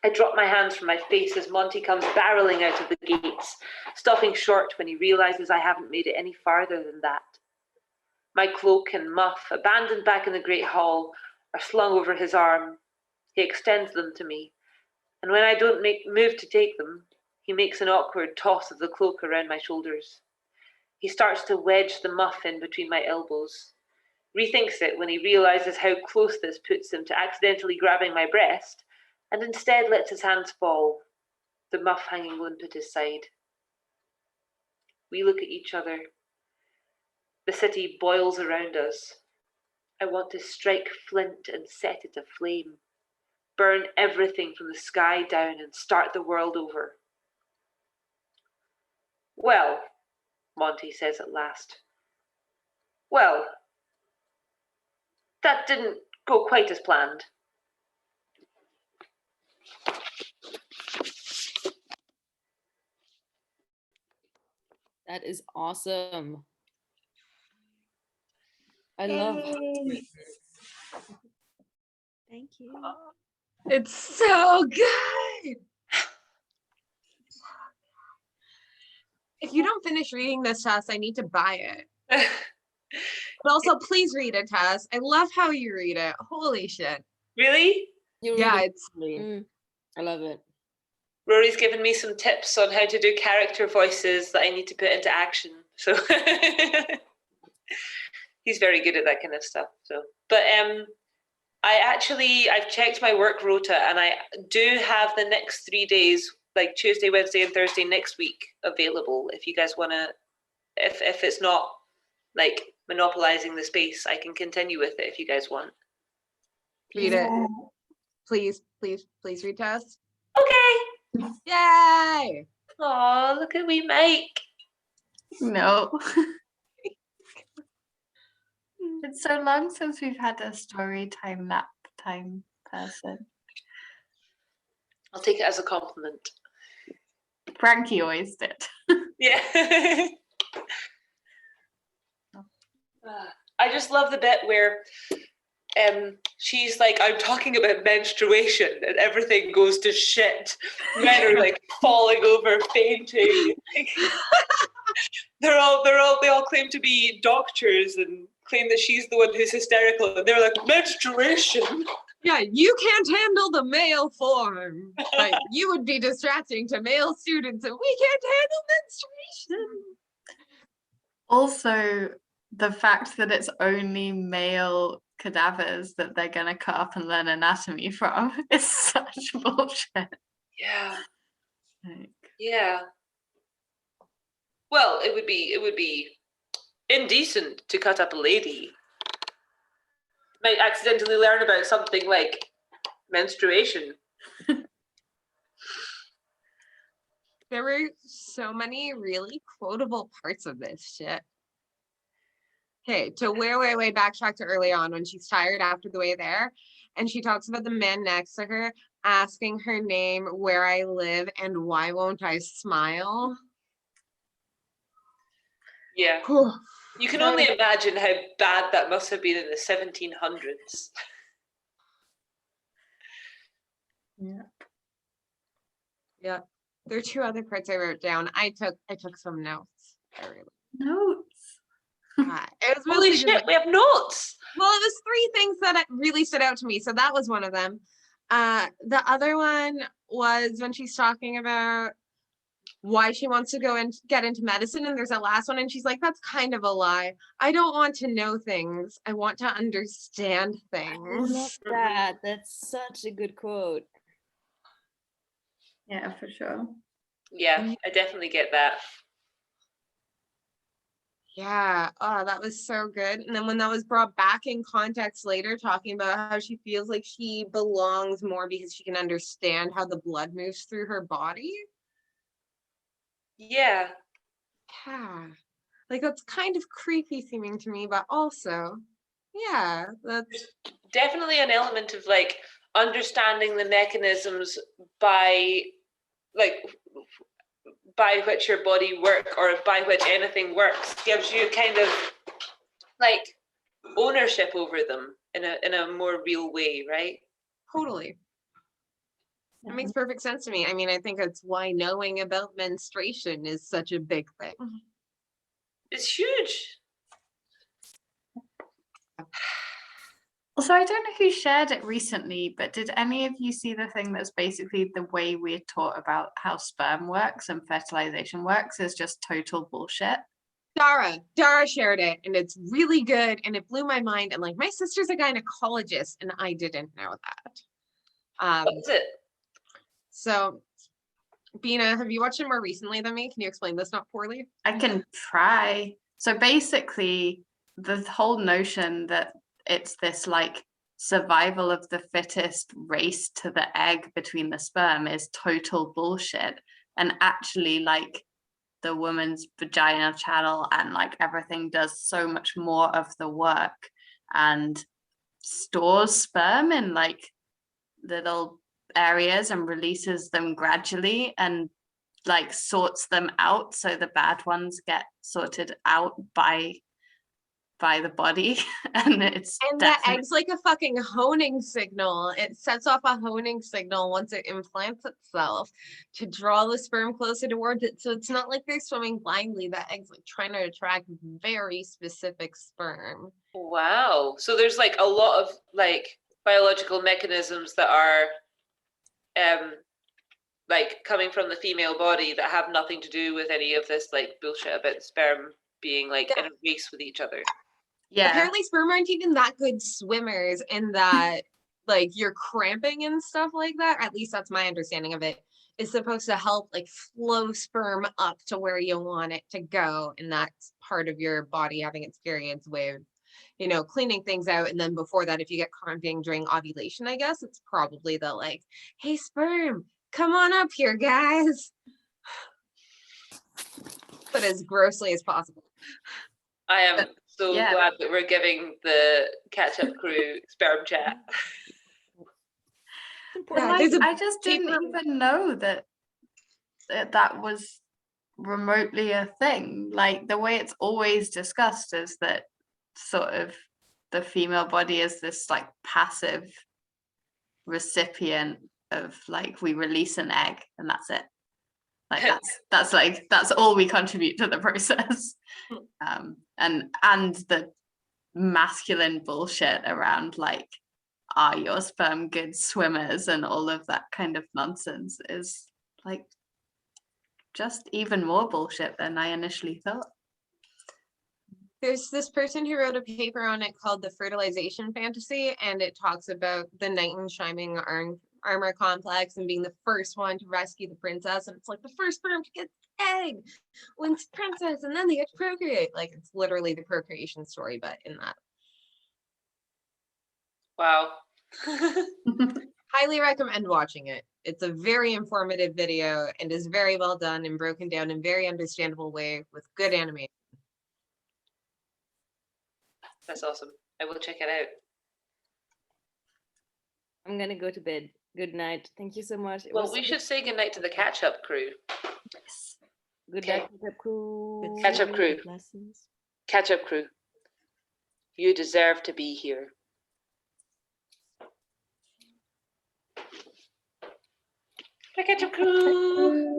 I drop my hands from my face as Monty comes barreling out of the gates, stopping short when he realizes I haven't made it any farther than that. My cloak and muff, abandoned back in the great hall, are slung over his arm. He extends them to me, and when I don't move to take them, he makes an awkward toss of the cloak around my shoulders. He starts to wedge the muff in between my elbows, rethinks it when he realizes how close this puts him to accidentally grabbing my breast, and instead lets his hands fall, the muff hanging limp at his side. We look at each other. The city boils around us. I want to strike flint and set it aflame, burn everything from the sky down and start the world over. Well, Monty says at last. Well, that didn't go quite as planned. That is awesome. I love. Thank you. It's so good. If you don't finish reading this, Tess, I need to buy it. But also, please read it, Tess. I love how you read it. Holy shit. Really? You Yeah, read it it's properly. Mm. I love it. Rory's given me some tips on how to do character voices that I need to put into action. So he's very good at that kind of stuff. So, but I've checked my work rota, and I do have the next 3 days, like Tuesday, Wednesday, and Thursday next week available. If you guys want to, if it's not like monopolizing the space, I can continue with it if you guys want. read it. Please, please, please read, Tess. Okay. Yay! Oh, look at we Mike. No. It's so long since we've had a story time nap time person. I'll take it as a compliment. Frankie always did. Yeah. I just love the bit where she's like, I'm talking about menstruation, and everything goes to shit. Men are like falling over, fainting. They all claim to be doctors and claim that she's the one who's hysterical, and they're like, menstruation. Yeah, you can't handle the male form. Like, you would be distracting to male students, and we can't handle menstruation. Also, the fact that it's only male cadavers that they're gonna cut up and learn anatomy from is such bullshit. Yeah. Like, Yeah. Well, it would be indecent to cut up a lady. Might accidentally learn about something like menstruation. There were so many really quotable parts of this shit. Okay, to way backtrack to early on when she's tired after the way there, and she talks about the man next to her asking her name, where I live, and why won't I smile. Yeah. Whew. You can only imagine how bad that must have been in the 1700s. Yeah. There are two other parts I wrote down. I took some notes. notes. It was Holy mostly shit, we have notes. well, it was three things that really stood out to me. So that was one of them. The other one was when she's talking about why she wants to go and get into medicine. And there's a last one, and she's like, that's kind of a lie. I don't want to know things. I want to understand I things. love that. That's such a good quote. Yeah, for sure. Yeah, I definitely get that. Yeah. Oh, that was so good. And then when that was brought back in context later, talking about how she feels like she belongs more because she can understand how the blood moves through her body. Yeah. Yeah. Like, that's kind of creepy seeming to me, but also, yeah, that's Definitely an element of like understanding the mechanisms by which your body works, or by which anything works, gives you kind of like ownership over them in a more real way, right? totally. It makes perfect sense to me. I mean, I think that's why knowing about menstruation is such a big thing. It's huge. Also, I don't know who shared it recently, but did any of you see the thing that's basically the way we're taught about how sperm works and fertilization works is just total bullshit? Dara shared it, and it's really good, and it blew my mind. And like, my sister's a gynecologist, and I didn't know that. What is it? So, Bina, have you watched it more recently than me? Can you explain this not poorly? I can try. So basically, the whole notion that it's this like survival of the fittest race to the egg between the sperm is total bullshit. And actually, like, the woman's vaginal channel and like everything does so much more of the work and stores sperm in like little areas and releases them gradually and like sorts them out so the bad ones get sorted out by by the body, and it's And that definitely egg's like a fucking honing signal. It sets off a honing signal once it implants itself to draw the sperm closer towards it. So it's not like they're swimming blindly. That egg's like trying to attract very specific sperm. Wow. So there's like a lot of like biological mechanisms that are like coming from the female body that have nothing to do with any of this like bullshit about sperm being like in a race with each other. yeah. Apparently sperm aren't even that good swimmers in that like you're cramping and stuff like that. At least that's my understanding of it. Is supposed to help like flow sperm up to where you want it to go. And that's part of your body having its periods with, you know, cleaning things out. And then before that, if you get cramping during ovulation, I guess it's probably the like, hey, sperm, come on up here, guys. But as grossly as possible. I am so yeah. glad that we're giving the catch-up crew sperm chat. Well, Yeah, there's a I just didn't paper- even know that was remotely a thing. Like the way it's always discussed is that sort of the female body is this like passive recipient of like we release an egg and that's it. Like that's all we contribute to the process. And the masculine bullshit around like are your sperm good swimmers and all of that kind of nonsense is like just even more bullshit than I initially thought. There's this person who wrote a paper on it called The Fertilization Fantasy, and it talks about the knight in shining armor complex and being the first one to rescue the princess. And it's like the first sperm to get the egg wins princess, and then they get to procreate. Like it's literally the procreation story, but in that. Wow. Highly recommend watching it. It's a very informative video and is very well done and broken down in very understandable way with good animation. That's awesome. I will check it out. I'm gonna go to bed. Good night. Thank you so much. It Well, was we so should say goodnight to the catch-up crew. good Okay. night, catch-up crew. Good Catch-up sleep, crew. good lessons. Catch-up crew. You deserve to be here. The catch-up crew.